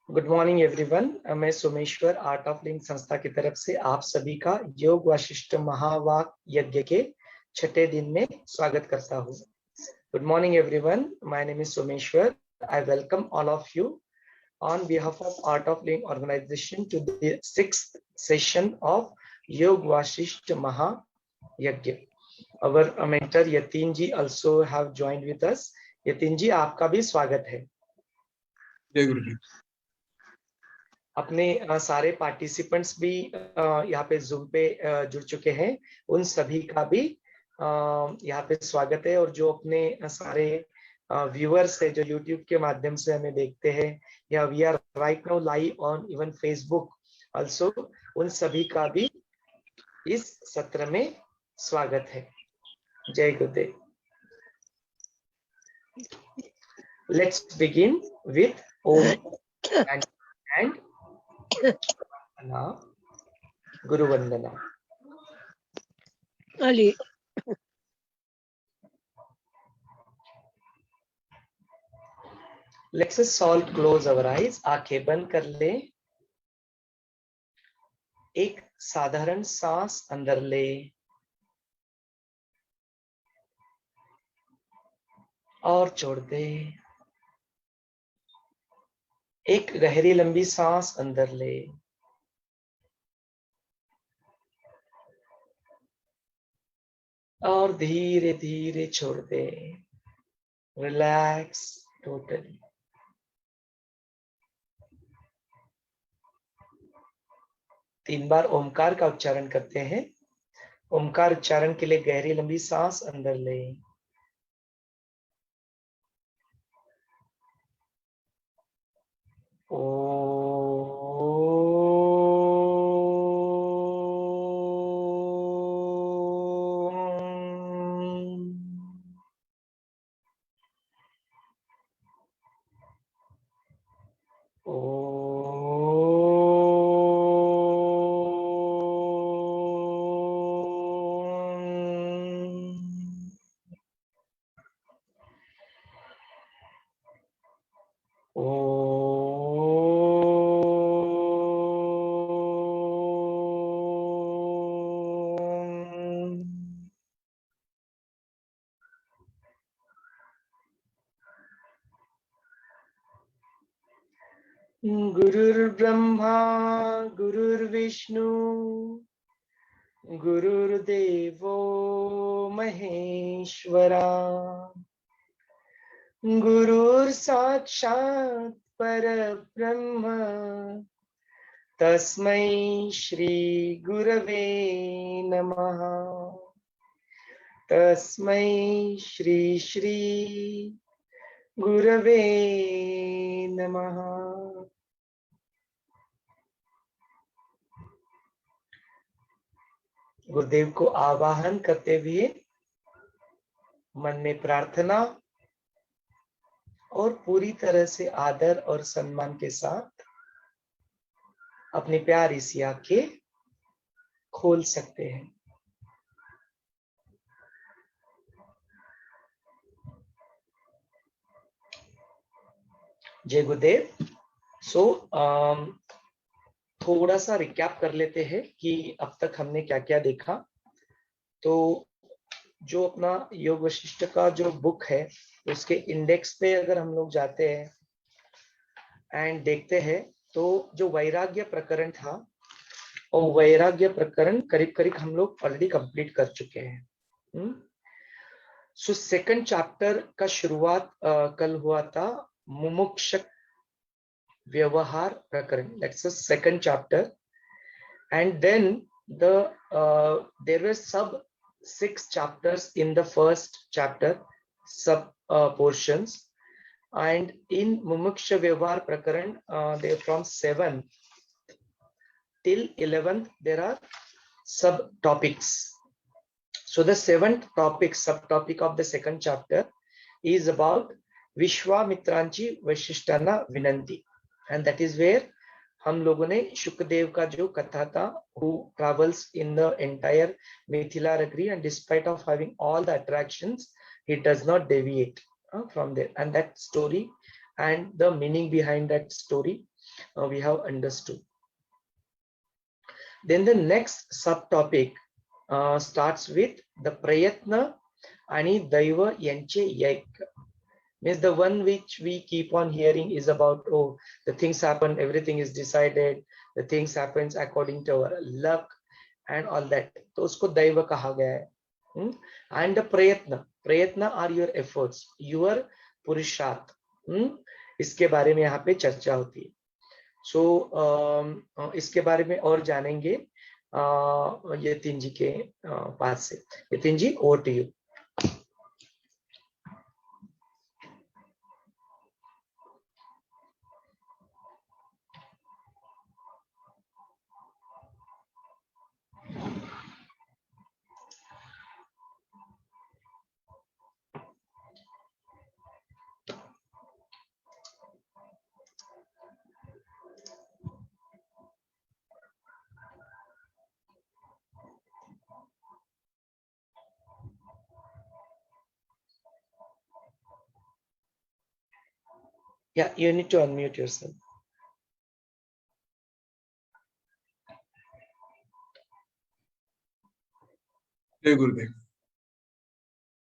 Good morning everyone. मैं Someshwar art of living संस्था की तरफ से आप सभी का योग वशिष्ठ महावाक यज्ञ के छठे दिन में स्वागत करता हूँ। Good morning everyone, my name is Someshwar. I welcome all of you on behalf of Art of Living organization to the sixth session of Yog Vasisht Maha Yajna. Our mentor Yatin ji also have joined with us. Yatin ji, आपका भी स्वागत है। जय गुरु जी। अपने सारे participants भी यहाँ पे जूम पे जुड़ चुके हैं, उन सभी का भी यहाँ पे स्वागत है। और जो अपने सारे व्यूअर्स है जो यूट्यूब के माध्यम से हमें देखते हैं, या we are right now live on even Facebook also, उन सभी का भी इस सत्र में स्वागत है। जय गुरुदेव। Let's begin with ohm and Guru Vandana. Let's us all close our eyes. आंखें बंद कर ले। एक साधारण सांस अंदर ले और छोड़ दे। एक गहरी लंबी सांस अंदर ले और धीरे धीरे छोड़ दे। Relax totally. तीन बार ओमकार का उच्चारण करते हैं। ओमकार उच्चारण के लिए गहरी लंबी सांस अंदर ले गुरुर्ब्रह्मा गुरुर्विष्णु गुरुर्देवो महेश्वरा गुरुर्साक्षात् परब्रह्म तस्मै श्री गुरवे नमः। तस्मै श्री श्री गुरवे नमः। गुरुदेव को आवाहन करते हुए मन में प्रार्थना और पूरी तरह से आदर और सम्मान के साथ अपनी प्यारी सी आंखें खोल सकते हैं। जय गुरुदेव। थोड़ा सा रिकैप कर लेते हैं कि अब तक हमने क्या क्या देखा। तो जो अपना योग वशिष्ठ का जो बुक है, उसके इंडेक्स पे अगर हम लोग जाते हैं एंड देखते हैं, तो जो वैराग्य प्रकरण था, और वैराग्य प्रकरण करीब करीब हम लोग ऑलरेडी कंप्लीट कर चुके हैं। सो सेकंड चैप्टर का शुरुआत कल हुआ था मुमुक्ष व्यवहार प्रकरण। That's the second chapter, and then there were sub 6 chapters in the first chapter, sub portions, and in mumuksha vyavahar prakaran they from 7 till 11th there are sub topics. So the 7th topic, subtopic of the second chapter is about Vishwamitranchi Vashishtana Vinanti, and that is where हम लोगों ने शुकदेव का जो कथा था, who travels in the entire Mithila Nagari, and despite of having all the attractions, he does not deviate from there, and that story and the meaning behind that story. we have understood. Then the next subtopic starts with the prayatna आणि दैव यांचे yak. Means the one which we keep on hearing is about, oh, the things happen, everything is decided, the things happens according to our luck and all that. तो उसको दैव कहा गया है. And the prayatna are your efforts, your पुरुषार्थ. इसके बारे में यहाँ पे चर्चा होती है. So इसके बारे में और जानेंगे यतिन जी के पास से. यतिन जी, over to you. Yeah, you need to unmute yourself. जय गुरुदेव।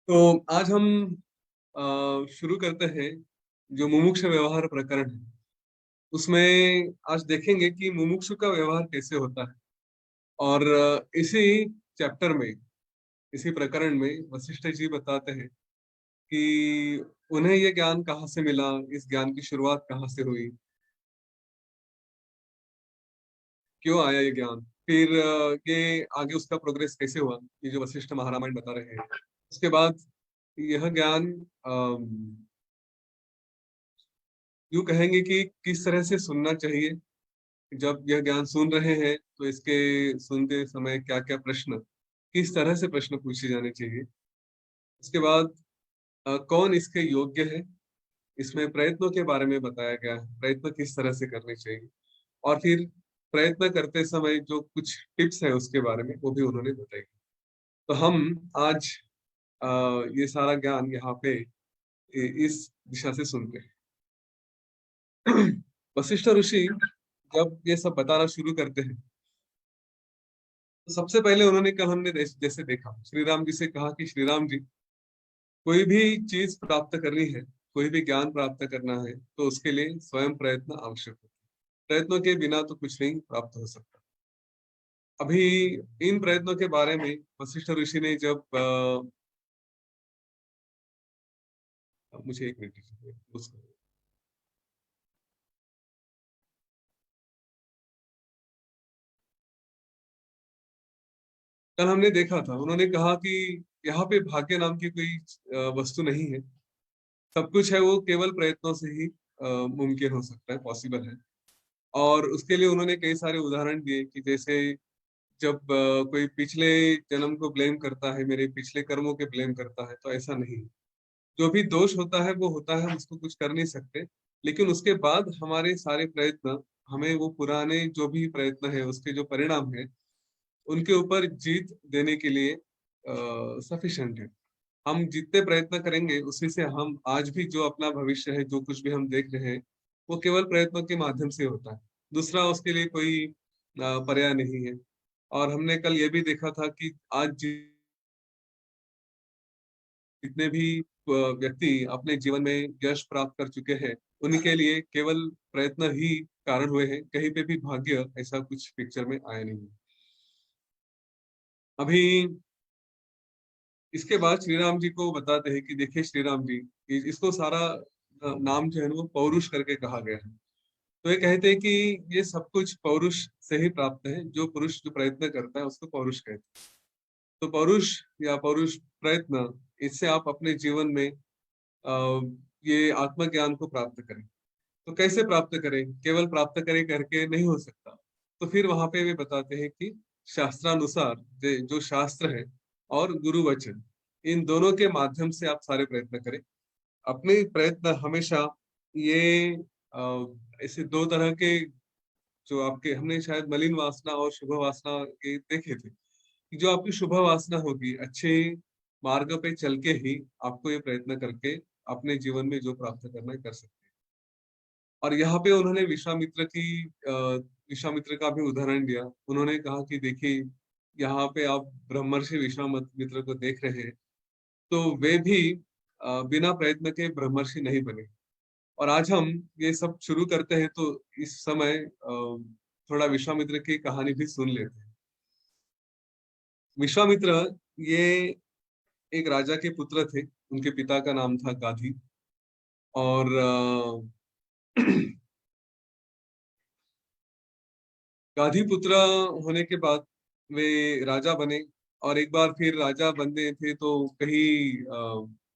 तो आज हम शुरू करते हैं जो मुमुक्ष व्यवहार प्रकरण है, उसमें आज देखेंगे कि मुमुक्षु का व्यवहार कैसे होता है। और इसी चैप्टर में, इसी प्रकरण में वशिष्ठ जी बताते हैं कि उन्हें ये ज्ञान कहाँ से मिला, इस ज्ञान की शुरुआत कहाँ से हुई, क्यों आया ये ज्ञान, फिर ये आगे उसका प्रोग्रेस कैसे हुआ, ये जो वशिष्ठ महारामायण बता रहे हैं। उसके बाद यह ज्ञान यूं कहेंगे कि किस तरह से सुनना चाहिए, जब यह ज्ञान सुन रहे हैं तो इसके सुनते समय क्या क्या प्रश्न, किस तरह से प्रश्न पूछे जाने चाहिए। उसके बाद कौन इसके योग्य है, इसमें प्रयत्नों के बारे में बताया गया है, प्रयत्न किस तरह से करने चाहिए, और फिर प्रयत्न करते समय जो कुछ टिप्स है उसके बारे में वो भी उन्होंने बताई। तो हम आज ये सारा ज्ञान यहाँ पे इस दिशा से सुनते हैं। वशिष्ठ ऋषि जब ये सब बताना शुरू करते हैं तो सबसे पहले उन्होंने, कल हमने जैसे देखा, श्री राम जी से कहा कि श्री राम जी, कोई भी चीज प्राप्त करनी है, कोई भी ज्ञान प्राप्त करना है तो उसके लिए स्वयं प्रयत्न आवश्यक होता है। प्रयत्नों के बिना तो कुछ नहीं प्राप्त हो सकता। अभी इन प्रयत्नों के बारे में वशिष्ठ ऋषि ने जब मुझे एक मिनट दीजिए, कल हमने देखा था, उन्होंने कहा कि यहाँ पे भाग्य नाम की कोई वस्तु नहीं है, सब कुछ है वो केवल प्रयत्नों से ही मुमकिन हो सकता है, पॉसिबल है। और उसके लिए उन्होंने कई सारे उदाहरण दिए कि जैसे जब कोई पिछले जन्म को ब्लेम करता है, मेरे पिछले कर्मों के ब्लेम करता है, तो ऐसा नहीं। जो भी दोष होता है वो होता है, हम उसको कुछ कर नहीं सकते, लेकिन उसके बाद हमारे सारे प्रयत्न हमें वो पुराने जो भी प्रयत्न है उसके जो परिणाम है उनके ऊपर जीत देने के लिए सफिशिएंट है। हम जितने प्रयत्न करेंगे उसी से हम आज भी जो अपना भविष्य है, जो कुछ भी हम देख रहे हैं, वो केवल प्रयत्नों के माध्यम से होता है, दूसरा उसके लिए कोई पर्याय नहीं है। और हमने कल ये भी देखा था कि आज जितने भी व्यक्ति अपने जीवन में यश प्राप्त कर चुके हैं, उनके लिए केवल प्रयत्न ही कारण हुए हैं, कहीं पे भी भाग्य ऐसा कुछ पिक्चर में आया नहीं। अभी इसके बाद श्री राम जी को बताते हैं कि देखिए श्री राम जी, इसको सारा नाम जो है वो पौरुष करके कहा गया है। तो ये कहते हैं कि ये सब कुछ पौरुष से ही प्राप्त है, जो पुरुष जो प्रयत्न करता है उसको पौरुष कहते हैं। तो पौरुष या पौरुष प्रयत्न, इससे आप अपने जीवन में ये आत्मज्ञान को प्राप्त करें। तो कैसे प्राप्त करें, केवल प्राप्त करें करके नहीं हो सकता। तो फिर वहां पे वे बताते हैं कि शास्त्रानुसार जो शास्त्र है और गुरु वचन, इन दोनों के माध्यम से आप सारे प्रयत्न करें। अपने प्रयत्न हमेशा ये ऐसे दो तरह के, जो आपके, हमने शायद मलिन वासना और शुभ वासना के देखे थे, कि जो आपकी शुभ वासना होगी, अच्छे मार्ग पे चल के ही आपको ये प्रयत्न करके अपने जीवन में जो प्राप्त करना है कर सकते हैं। और यहाँ पे उन्होंने विश्वामित्र का भी उदाहरण दिया। उन्होंने कहा कि देखिए, यहाँ पे आप ब्रह्मर्षि विश्वामित्र को देख रहे हैं, तो वे भी बिना प्रयत्न के ब्रह्मर्षि नहीं बने। और आज हम ये सब शुरू करते हैं तो इस समय थोड़ा विश्वामित्र की कहानी भी सुन लेते हैं। विश्वामित्र ये एक राजा के पुत्र थे। उनके पिता का नाम था गाधी। और गाधी पुत्र होने के बाद वे राजा बने। और एक बार फिर राजा बनने थे तो कहीं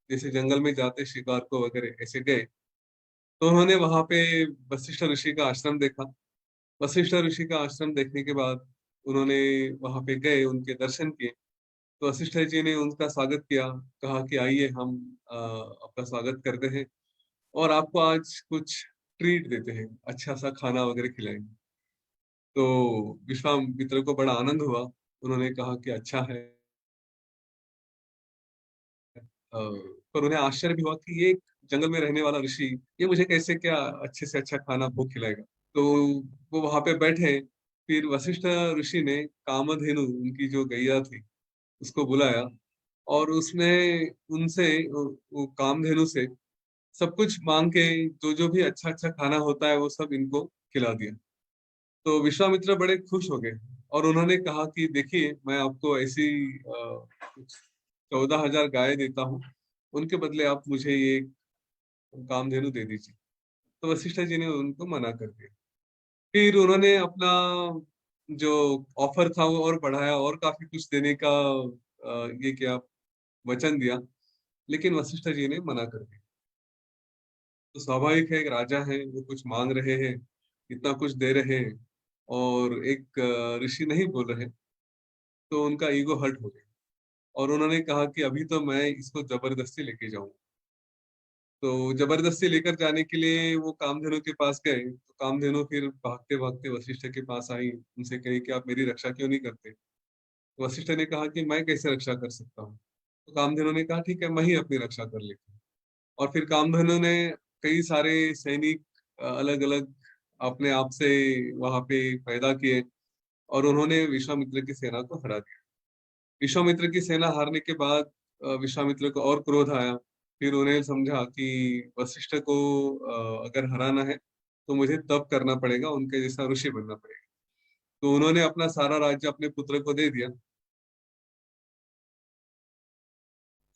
जैसे जंगल में जाते शिकार को वगैरह ऐसे गए, तो उन्होंने वहां पे वशिष्ठ ऋषि का आश्रम देखा। वशिष्ठ ऋषि का आश्रम देखने के बाद उन्होंने वहां पे गए, उनके दर्शन किए। तो वशिष्ठ जी ने उनका स्वागत किया, कहा कि आइए हम आपका स्वागत करते हैं और आपको आज कुछ ट्रीट देते हैं, अच्छा सा खाना वगैरह खिलाएंगे। तो विश्वामित्र को बड़ा आनंद हुआ। उन्होंने कहा कि अच्छा है। पर उन्हें आश्चर्य भी हुआ कि ये एक जंगल में रहने वाला ऋषि, ये मुझे कैसे क्या अच्छे से अच्छा खाना भोग खिलाएगा। तो वो वहां पे बैठे। फिर वशिष्ठ ऋषि ने कामधेनु, उनकी जो गैया थी, उसको बुलाया। और उसने उनसे वो कामधेनु से सब कुछ मांग के, जो जो भी अच्छा अच्छा खाना होता है वो सब इनको खिला दिया। तो विश्वामित्र बड़े खुश हो गए और उन्होंने कहा कि देखिए, मैं आपको ऐसी 14,000 गाय देता हूँ, उनके बदले आप मुझे ये कामधेनु दे दीजिए। तो वशिष्ठ जी ने उनको मना कर दिया। फिर उन्होंने अपना जो ऑफर था वो और बढ़ाया और काफी कुछ देने का ये क्या वचन दिया, लेकिन वशिष्ठ जी ने मना कर दिया। तो स्वाभाविक है, एक राजा है, वो कुछ मांग रहे हैं, इतना कुछ दे रहे हैं और एक ऋषि नहीं बोल रहे, तो उनका ईगो हर्ट हो गया। और उन्होंने कहा कि अभी तो मैं इसको जबरदस्ती लेके जाऊंगा। तो जबरदस्ती लेकर जाने के लिए वो कामधेनु के पास गए। तो कामधेनु फिर भागते भागते वशिष्ठ के पास आई, उनसे कही कि आप मेरी रक्षा क्यों नहीं करते। तो वशिष्ठ ने कहा कि मैं कैसे रक्षा कर सकता हूँ। तो कामधेनु ने कहा ठीक है, मैं ही अपनी रक्षा कर लेता हूँ। और फिर कामधेनु ने कई सारे सैनिक अलग अलग अपने आप से वहां पे पैदा किए और उन्होंने विश्वामित्र की सेना को हरा दिया। विश्वामित्र की सेना हारने के बाद विश्वामित्र को और क्रोध आया। फिर उन्हें समझा कि वशिष्ठ को अगर हराना है तो मुझे तप करना पड़ेगा, उनके जैसा ऋषि बनना पड़ेगा। तो उन्होंने अपना सारा राज्य अपने पुत्र को दे दिया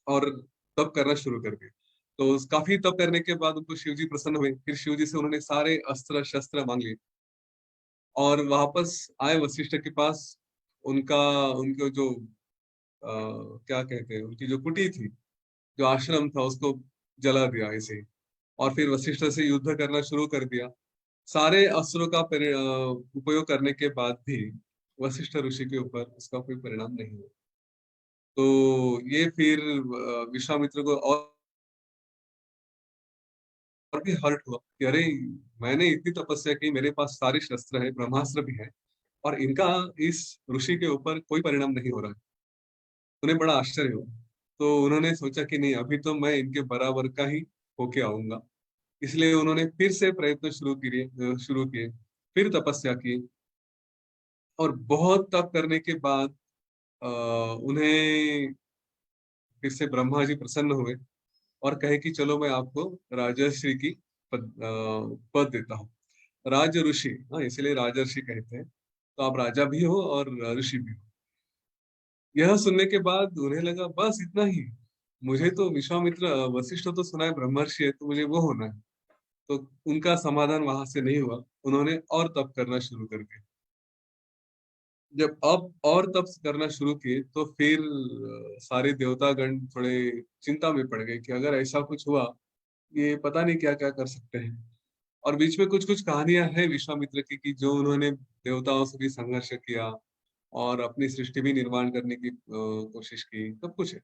और तप करना शुरू कर दिया। तो काफी तप करने के बाद उनको शिवजी प्रसन्न हुए। फिर शिवजी से उन्होंने सारे अस्त्र शस्त्र मांग लिए और वापस आए वशिष्ठ के पास। उनका उनको जो क्या कहते हैं, उनकी जो कुटी थी, जो आश्रम था, उसको जला दिया ऐसे ही। और फिर वशिष्ठ से युद्ध करना शुरू कर दिया। सारे अस्त्रों का उपयोग करने के बाद भी वशिष्ठ ऋषि के ऊपर उसका कोई परिणाम नहीं हुआ। तो ये फिर विश्वामित्र को और भी हर्ट हुआ कि अरे, मैंने इतनी तपस्या की, मेरे पास सारे शस्त्र है, ब्रह्मास्त्र भी है, और इनका इस ऋषि के ऊपर कोई परिणाम नहीं हो रहा है। उन्हें बड़ा आश्चर्य हुआ। तो उन्होंने सोचा कि नहीं, अभी तो मैं इनके बराबर का ही होके आऊंगा। इसलिए उन्होंने फिर से प्रयत्न शुरू किए, फिर तपस्या की। और बहुत तप करने के बाद उन्हें फिर से ब्रह्मा जी प्रसन्न हुए और कहे कि चलो मैं आपको राजर्षि की पद देता हूँ। राज ऋषि, हाँ, इसलिए राजर्षि कहते हैं। तो आप राजा भी हो और ऋषि भी हो। यह सुनने के बाद उन्हें लगा बस इतना ही, मुझे तो विश्वामित्र वशिष्ठ तो सुना है ब्रह्मर्षि है, तो मुझे वो होना है। तो उनका समाधान वहां से नहीं हुआ। उन्होंने और तप करना शुरू कर दिया। जब अब और तप करना शुरू किए तो फिर सारे देवतागण थोड़े चिंता में पड़ गए कि अगर ऐसा कुछ हुआ, ये पता नहीं क्या क्या कर सकते हैं। और बीच में कुछ कुछ कहानियां हैं विश्वामित्र की कि जो उन्होंने देवताओं से भी संघर्ष किया और अपनी सृष्टि भी निर्माण करने की कोशिश की, सब कुछ है।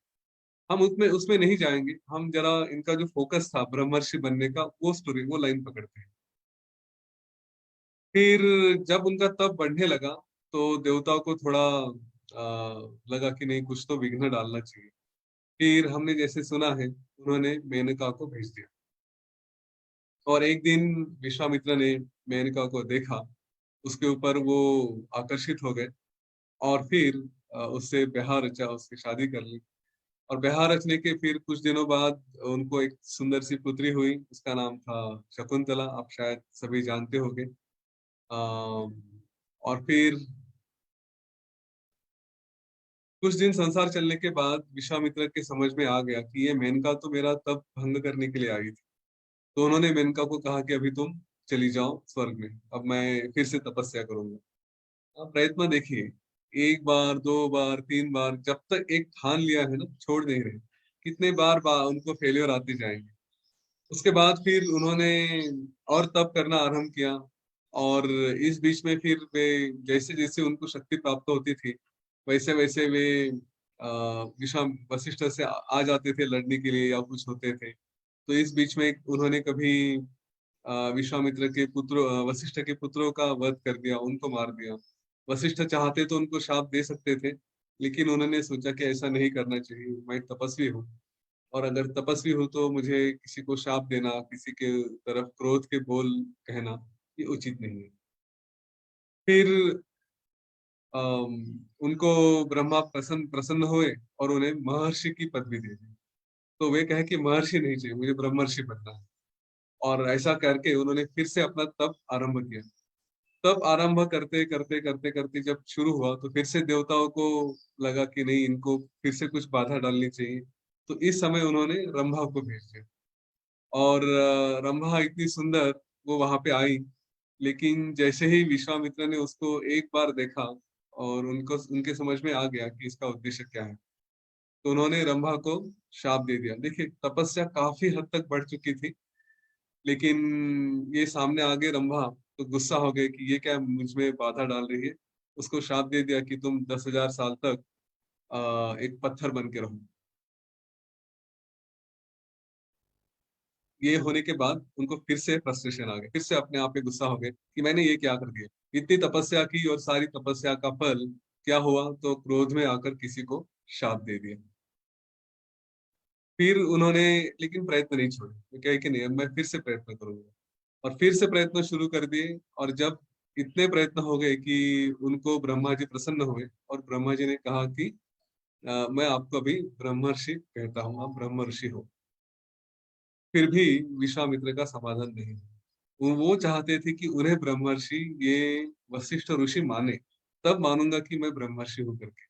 हम उसमें उसमें नहीं जाएंगे। हम जरा इनका जो फोकस था ब्रह्मर्षि बनने का, वो स्टोरी, वो लाइन पकड़ते हैं। फिर जब उनका तप बढ़ने लगा तो देवताओं को थोड़ा लगा कि नहीं, कुछ तो विघ्न डालना चाहिए। फिर हमने जैसे सुना है, उन्होंने मेनका को भेज दिया। और एक दिन विश्वामित्र ने मेनका को देखा, उसके ऊपर वो आकर्षित हो गए और फिर उससे ब्याह रचा, उसकी शादी कर ली। और ब्याह रचने के फिर कुछ दिनों बाद उनको एक सुंदर सी पुत्री हुई, उसका नाम था शकुंतला, आप शायद सभी जानते होंगे। और फिर कुछ दिन संसार चलने के बाद विश्वामित्र के समझ में आ गया कि ये मेनका तो मेरा तप भंग करने के लिए आई थी। तो उन्होंने मेनका को कहा कि अभी तुम चली जाओ स्वर्ग में, अब मैं फिर से तपस्या करूंगा। आप प्रयत्न देखिए, एक बार, दो बार, तीन बार, जब तक एक ठान लिया है ना, छोड़ नहीं रहे। कितने बार उनको फेलियर आते जाएंगे। उसके बाद फिर उन्होंने और तप करना आरंभ किया। और इस बीच में फिर वे जैसे जैसे उनको शक्ति प्राप्त होती थी, वैसे वैसे वे विश्वा वशिष्ठ से आ जाते थे लड़ने के लिए या कुछ होते थे। तो इस बीच में उन्होंने कभी विश्वामित्र के पुत्र वशिष्ठ के पुत्रों का वध कर दिया, उनको मार दिया। वशिष्ठ चाहते तो उनको शाप दे सकते थे, लेकिन उन्होंने सोचा कि ऐसा नहीं करना चाहिए, मैं तपस्वी हूँ। और अगर तपस्वी हूँ तो मुझे किसी को शाप देना, किसी के तरफ क्रोध के बोल कहना, ये उचित नहीं है। फिर उनको ब्रह्मा प्रसन्न प्रसन्न हुए और उन्हें महर्षि की पदवी दे दी। तो वे कहे कि महर्षि नहीं चाहिए, मुझे ब्रह्मर्षि बनना है। और ऐसा करके उन्होंने फिर से अपना तप आरंभ किया। तब आरंभ करते करते करते करते जब शुरू हुआ तो फिर से देवताओं को लगा कि नहीं, इनको फिर से कुछ बाधा डालनी चाहिए। तो इस समय उन्होंने रंभा को भेज दिया। और रंभा इतनी सुंदर, वो वहां पे आई। लेकिन जैसे ही विश्वामित्र ने उसको एक बार देखा और उनको उनके समझ में आ गया कि इसका उद्देश्य क्या है, तो उन्होंने रंभा को शाप दे दिया। देखिए, तपस्या काफी हद तक बढ़ चुकी थी, लेकिन ये सामने आ गए रंभा, तो गुस्सा हो गए कि ये क्या मुझ में बाधा डाल रही है। उसको शाप दे दिया कि तुम 10,000 साल तक एक पत्थर बन के रहो। ये होने के बाद उनको फिर से फ्रस्ट्रेशन आ गया, फिर से अपने आप पे गुस्सा हो गए कि मैंने ये क्या कर दिया। इतनी तपस्या की और सारी तपस्या का फल क्या हुआ, तो क्रोध में आकर किसी को शाप दे दिया। फिर उन्होंने लेकिन प्रयत्न नहीं छोड़े, वो कहे कि नहीं, अब मैं फिर से प्रयत्न करूंगा। और फिर से प्रयत्न शुरू कर दिए। और जब इतने प्रयत्न हो गए कि उनको ब्रह्मा जी प्रसन्न हुए और ब्रह्मा जी ने कहा कि मैं आपको अभी ब्रह्मर्षि कहता हूँ, आप ब्रह्मर्षि हो। फिर भी विश्वामित्र का समाधान नहीं। वो चाहते थे कि उन्हें ब्रह्मर्षि ये वशिष्ठ ऋषि माने, तब मानूंगा कि मैं ब्रह्मर्षि हूँ करके।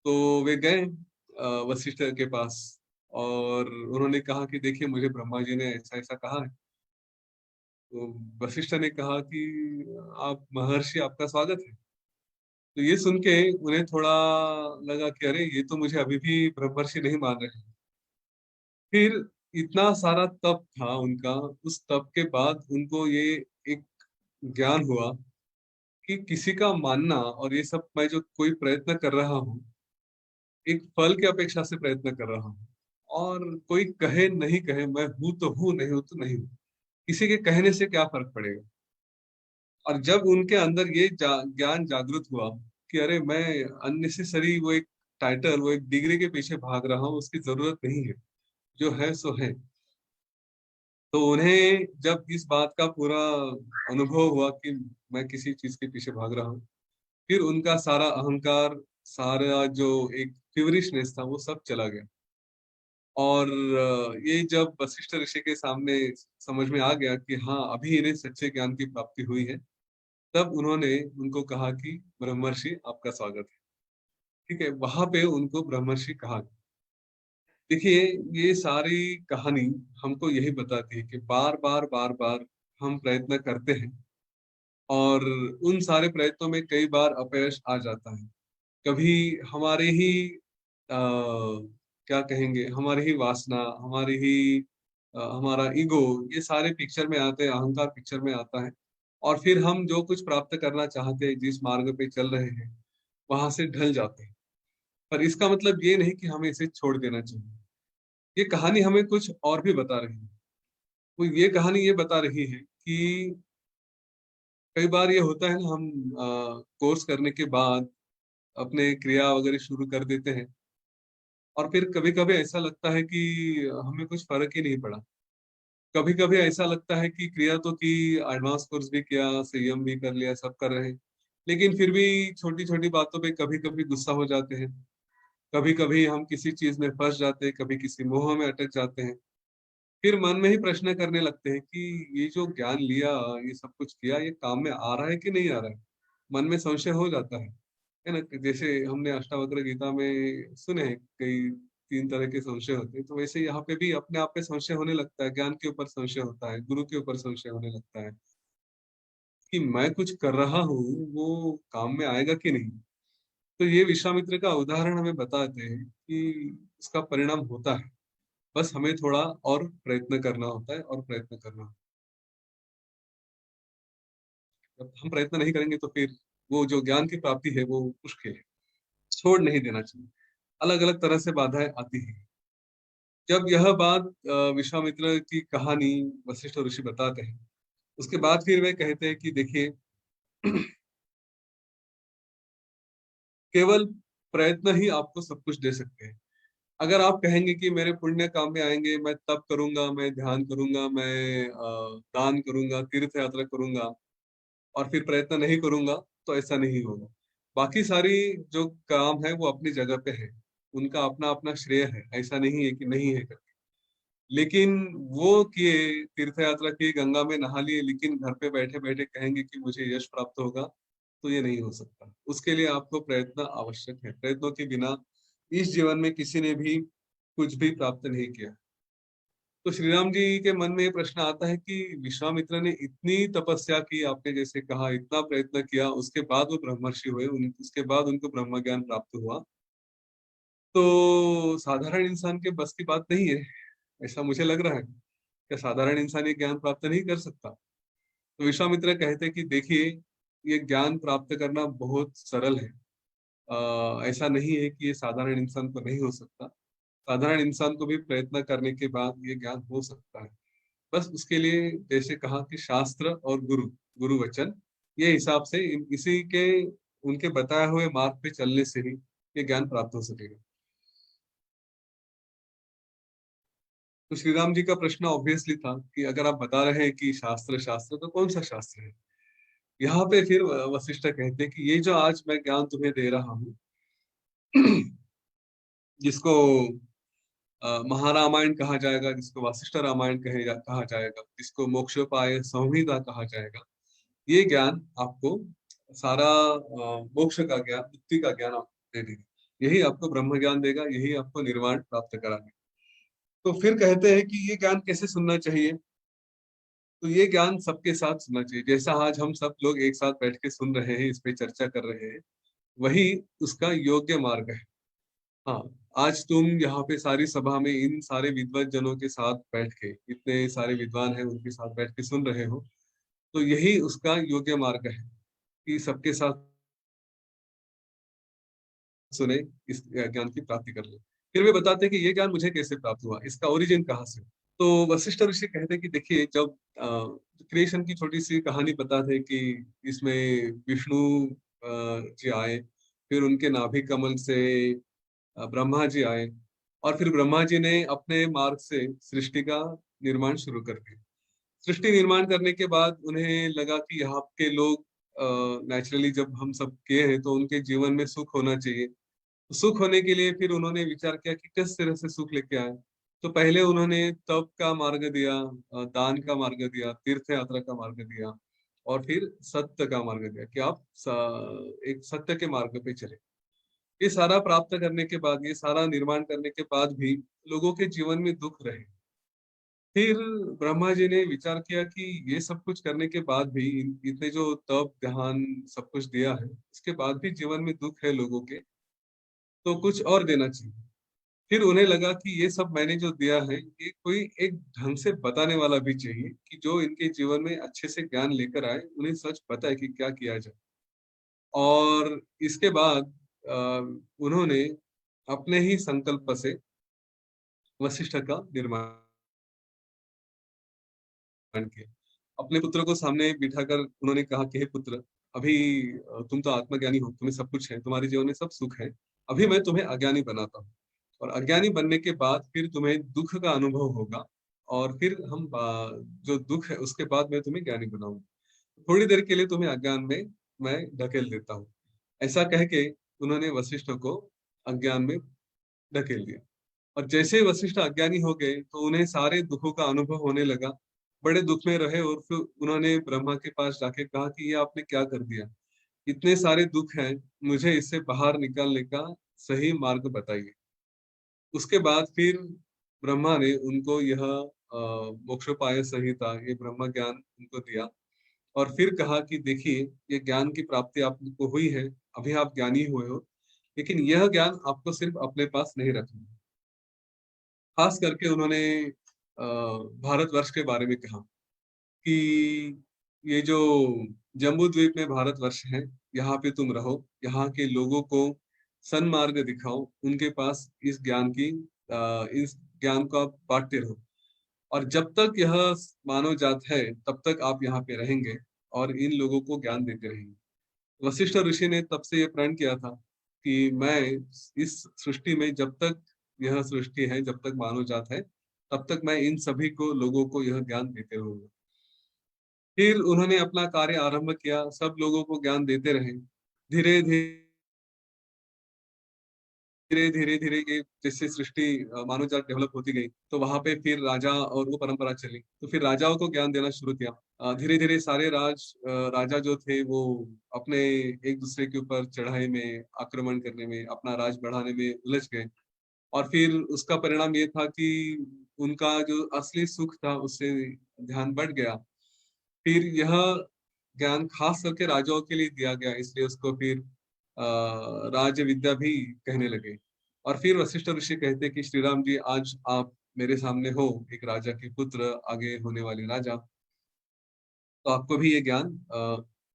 तो वे गए वशिष्ठ के पास और उन्होंने कहा कि देखिए, मुझे ब्रह्मा जी ने ऐसा ऐसा कहा है। तो वशिष्ठ ने कहा कि आप महर्षि, आपका स्वागत है। तो ये सुन के उन्हें थोड़ा लगा कि अरे, ये तो मुझे अभी भी ब्रह्मर्षि नहीं मान रहे हैं। फिर इतना सारा तप था उनका, उस तप के बाद उनको ये एक ज्ञान हुआ कि किसी का मानना और ये सब, मैं जो कोई प्रयत्न कर रहा हूँ, एक फल की अपेक्षा से प्रयत्न कर रहा हूँ। और कोई कहे नहीं कहे, मैं हूं तो हूँ, नहीं हूं तो नहीं हूँ, किसी के कहने से क्या फर्क पड़ेगा। और जब उनके अंदर ये ज्ञान जागृत हुआ कि अरे, मैं अननेसेसरी वो एक टाइटल, वो एक डिग्री के पीछे भाग रहा हूँ, उसकी जरूरत नहीं है, जो है सो है। तो उन्हें जब इस बात का पूरा अनुभव हुआ कि मैं किसी चीज के पीछे भाग रहा हूँ, फिर उनका सारा अहंकार, सारा जो एक फ्यूरिशनेस था, वो सब चला गया। और ये जब वशिष्ठ ऋषि के सामने समझ में आ गया कि हाँ, अभी इन्हें सच्चे ज्ञान की प्राप्ति हुई है, तब उन्होंने उनको कहा कि ब्रह्मर्षि, आपका स्वागत है। ठीक है, वहां पे उनको ब्रह्मर्षि कहा। देखिए, ये सारी कहानी हमको यही बताती है कि बार बार बार बार हम प्रयत्न करते हैं और उन सारे प्रयत्नों में कई बार अपयश आ जाता है। कभी हमारे ही क्या कहेंगे, हमारी ही वासना, हमारी ही हमारा ईगो, ये सारे पिक्चर में आते हैं, अहंकार पिक्चर में आता है। और फिर हम जो कुछ प्राप्त करना चाहते हैं, जिस मार्ग पे चल रहे हैं, वहां से ढल जाते हैं। पर इसका मतलब ये नहीं कि हमें इसे छोड़ देना चाहिए। ये कहानी हमें कुछ और भी बता रही है। वो ये कहानी ये बता रही है कि कई बार ये होता है ना, हम कोर्स करने के बाद अपने क्रिया वगैरह शुरू कर देते हैं और फिर कभी कभी ऐसा लगता है कि हमें कुछ फर्क ही नहीं पड़ा। कभी कभी ऐसा लगता है कि क्रिया तो की, एडवांस कोर्स भी किया, संयम भी कर लिया, सब कर रहे हैं, लेकिन फिर भी छोटी छोटी बातों पे कभी कभी गुस्सा हो जाते हैं, कभी कभी हम किसी चीज में फंस जाते हैं, कभी किसी मोह में अटक जाते हैं। फिर मन में ही प्रश्न करने लगते हैं कि ये जो ज्ञान लिया, ये सब कुछ किया, ये काम में आ रहा है कि नहीं आ रहा है। मन में संशय हो जाता है ना। जैसे हमने अष्टावक्र गीता में सुने हैं कई 3 तरह के संशय होते हैं, तो वैसे यहाँ पे भी अपने आप पे संशय होने लगता है, ज्ञान के ऊपर संशय होता है, गुरु के ऊपर संशय होने लगता है कि मैं कुछ कर रहा हूँ, वो काम में आएगा कि नहीं। तो ये विश्वामित्र का उदाहरण हमें बताते हैं कि इसका परिणाम होता है, बस हमें थोड़ा और प्रयत्न करना होता है, और प्रयत्न करना होता है। जब हम प्रयत्न नहीं करेंगे तो फिर वो जो ज्ञान की प्राप्ति है वो मुश्किल है। छोड़ नहीं देना चाहिए, अलग अलग तरह से बाधाएं आती हैं। जब यह बात विश्वामित्र की कहानी वशिष्ठ ऋषि बताते हैं, उसके बाद फिर वे कहते हैं कि देखिए, केवल प्रयत्न ही आपको सब कुछ दे सकते हैं। अगर आप कहेंगे कि मेरे पुण्य काम में आएंगे, मैं तप करूंगा, मैं ध्यान करूंगा, मैं दान करूंगा, तीर्थ यात्रा करूंगा, और फिर प्रयत्न नहीं करूंगा, तो ऐसा नहीं होगा। बाकी सारी जो काम है वो अपनी जगह पे है, उनका अपना अपना श्रेय है, ऐसा नहीं है कि नहीं है करके। लेकिन वो किए, तीर्थ यात्रा की, गंगा में नहा लिए, लेकिन घर पे बैठे बैठे कहेंगे कि मुझे यश प्राप्त होगा, तो ये नहीं हो सकता। उसके लिए आपको प्रयत्न आवश्यक है। प्रयत्नों के बिना इस जीवन में किसी ने भी कुछ भी प्राप्त नहीं किया। तो श्री राम जी के मन में ये प्रश्न आता है कि विश्वामित्र ने इतनी तपस्या की, आपने जैसे कहा, इतना प्रयत्न किया, उसके बाद वो ब्रह्मर्षि हुए, उसके बाद उनको ब्रह्म ज्ञान प्राप्त हुआ, तो साधारण इंसान के बस की बात नहीं है, ऐसा मुझे लग रहा है। क्या साधारण इंसान ये ज्ञान प्राप्त नहीं कर सकता? तो विश्वामित्र कहते कि देखिए, ये ज्ञान प्राप्त करना बहुत सरल है। ऐसा नहीं है कि ये साधारण इंसान को नहीं हो सकता। साधारण इंसान को भी प्रयत्न करने के बाद ये ज्ञान हो सकता है। बस उसके लिए जैसे कहा कि शास्त्र और गुरु, गुरु वचन, ये हिसाब से इसी के, उनके बताए हुए मार्ग पे चलने से ही ये ज्ञान प्राप्त हो सकेगा। तो श्री राम जी का प्रश्न ऑब्वियसली था कि अगर आप बता रहे हैं कि शास्त्र शास्त्र, तो कौन सा शास्त्र है? यहाँ पे फिर वशिष्ठ कहते हैं कि ये जो आज मैं ज्ञान तुम्हें दे रहा हूँ, जिसको महारामायण कहा जाएगा, जिसको वासिष्ठ रामायण कहा जाएगा, जिसको मोक्षोपाय संहिता कहा जाएगा, ये ज्ञान आपको सारा मोक्ष का ज्ञान, मुक्ति का ज्ञान आपको दे देगा। यही आपको ब्रह्म ज्ञान देगा, यही आपको निर्वाण प्राप्त कराएगा। तो फिर कहते हैं कि ये ज्ञान कैसे सुनना चाहिए? तो ये ज्ञान सबके साथ सुनना चाहिए। जैसा आज हम सब लोग एक साथ बैठ के सुन रहे हैं, इस पे चर्चा कर रहे हैं, वही उसका योग्य मार्ग है। हाँ, आज तुम यहाँ पे सारी सभा में इन सारे विद्वत जनों के साथ बैठ के, इतने सारे विद्वान हैं उनके साथ बैठ के सुन रहे हो, तो यही उसका योग्य मार्ग है कि सबके साथ सुने, इस ज्ञान की प्राप्ति कर ले। फिर वे बताते हैं कि ये ज्ञान मुझे कैसे प्राप्त हुआ, इसका ओरिजिन कहाँ से। तो वशिष्ठ ऋषि कहते हैं कि देखिए, जब क्रिएशन की छोटी सी कहानी बताते हैं कि इसमें विष्णु जी आए, फिर उनके नाभि कमल से ब्रह्मा जी आए, और फिर ब्रह्मा जी ने अपने मार्ग से सृष्टि का निर्माण शुरू कर दिया। सृष्टि निर्माण करने के बाद उन्हें लगा कि यहाँ के लोग नेचुरली जब हम सब किए हैं, तो उनके जीवन में सुख होना चाहिए। तो सुख होने के लिए फिर उन्होंने विचार किया कि किस तरह से सुख लेके आए। तो पहले उन्होंने तप का मार्ग दिया, दान का मार्ग दिया, तीर्थ यात्रा का मार्ग दिया, और फिर सत्य का मार्ग दिया कि आप एक सत्य के मार्ग पे चले। ये सारा प्राप्त करने के बाद, ये सारा निर्माण करने के बाद भी लोगों के जीवन में दुख रहे। फिर ब्रह्मा जी ने विचार किया कि ये सब कुछ करने के बाद भी, इतने जो तप ध्यान सब कुछ दिया है, इसके बाद भी जीवन में दुख है लोगों के, तो कुछ और देना चाहिए। फिर उन्हें लगा कि ये सब मैंने जो दिया है, ये कोई एक ढंग से बताने वाला भी चाहिए कि जो इनके जीवन में अच्छे से ज्ञान लेकर आए, उन्हें सच पता है कि क्या किया जाए। और इसके बाद उन्होंने अपने ही संकल्प से वशिष्ठ का निर्माण किया। अपने पुत्र को सामने बिठाकर उन्होंने कहा कि हे पुत्र, अभी तुम तो आत्मज्ञानी हो, तुम्हें सब कुछ है, तुम्हारे जीवन में सब सुख है। अभी मैं तुम्हें अज्ञानी बनाता हूँ, और अज्ञानी बनने के बाद फिर तुम्हें दुख का अनुभव होगा, और फिर हम जो दुख है उसके बाद मैं तुम्हें ज्ञानी बनाऊंगा। थोड़ी देर के लिए तुम्हें अज्ञान में मैं ढकेल देता हूँ। ऐसा कह के उन्होंने वशिष्ठ को अज्ञान में ढकेल दिया। और जैसे ही वशिष्ठ अज्ञानी हो गए तो उन्हें सारे दुखों का अनुभव होने लगा। बड़े दुख में रहे और फिर उन्होंने ब्रह्मा के पास जाके कहा कि ये आपने क्या कर दिया, इतने सारे दुख हैं, मुझे इससे बाहर निकालने का सही मार्ग बताइए। उसके बाद फिर ब्रह्मा ने उनको यह मोक्षोपाय संहिता, ये ब्रह्म ज्ञान उनको दिया। और फिर कहा कि देखिए, ये ज्ञान की प्राप्ति आपको हुई है, अभी आप ज्ञानी हुए हो, लेकिन यह ज्ञान आपको सिर्फ अपने पास नहीं रखना है। खास करके उन्होंने भारतवर्ष के बारे में कहा कि ये जो जम्बू द्वीप में भारतवर्ष है, यहाँ पे तुम रहो, यहाँ के लोगों को सन्मार्ग दिखाओ, उनके पास इस ज्ञान को आप बांटते रहो। और जब तक यह मानव जात है तब तक आप यहाँ पे रहेंगे और इन लोगों को ज्ञान देते रहेंगे। वशिष्ठ ऋषि ने तब से ये प्रण किया था कि मैं इस सृष्टि में, जब तक यह सृष्टि है, जब तक मानव जात है, तब तक मैं इन सभी को लोगों को यह ज्ञान देते रहूंगा। फिर उन्होंने अपना कार्य आरंभ किया, सब लोगों को ज्ञान देते रहे। धीरे धीरे धीरे धीरे धीरे ये जैसे सृष्टि मानव जात डेवलप होती गई, तो वहां पे फिर राजा और वो परंपरा चली, तो फिर राजाओं को ज्ञान देना शुरू किया। धीरे धीरे सारे राजा जो थे वो अपने एक दूसरे के ऊपर चढ़ाई में, आक्रमण करने में, अपना राज बढ़ाने में उलझ गए। और फिर उसका परिणाम ये था कि उनका जो असली सुख था उससे ध्यान बढ़ गया। फिर यह ज्ञान खास करके राजाओं के लिए दिया गया, इसलिए उसको फिर राज विद्या भी कहने लगे। और फिर वशिष्ठ ऋषि कहते कि श्री राम जी, आज आप मेरे सामने हो, एक राजा के पुत्र, आगे होने वाले राजा, तो आपको भी ये ज्ञान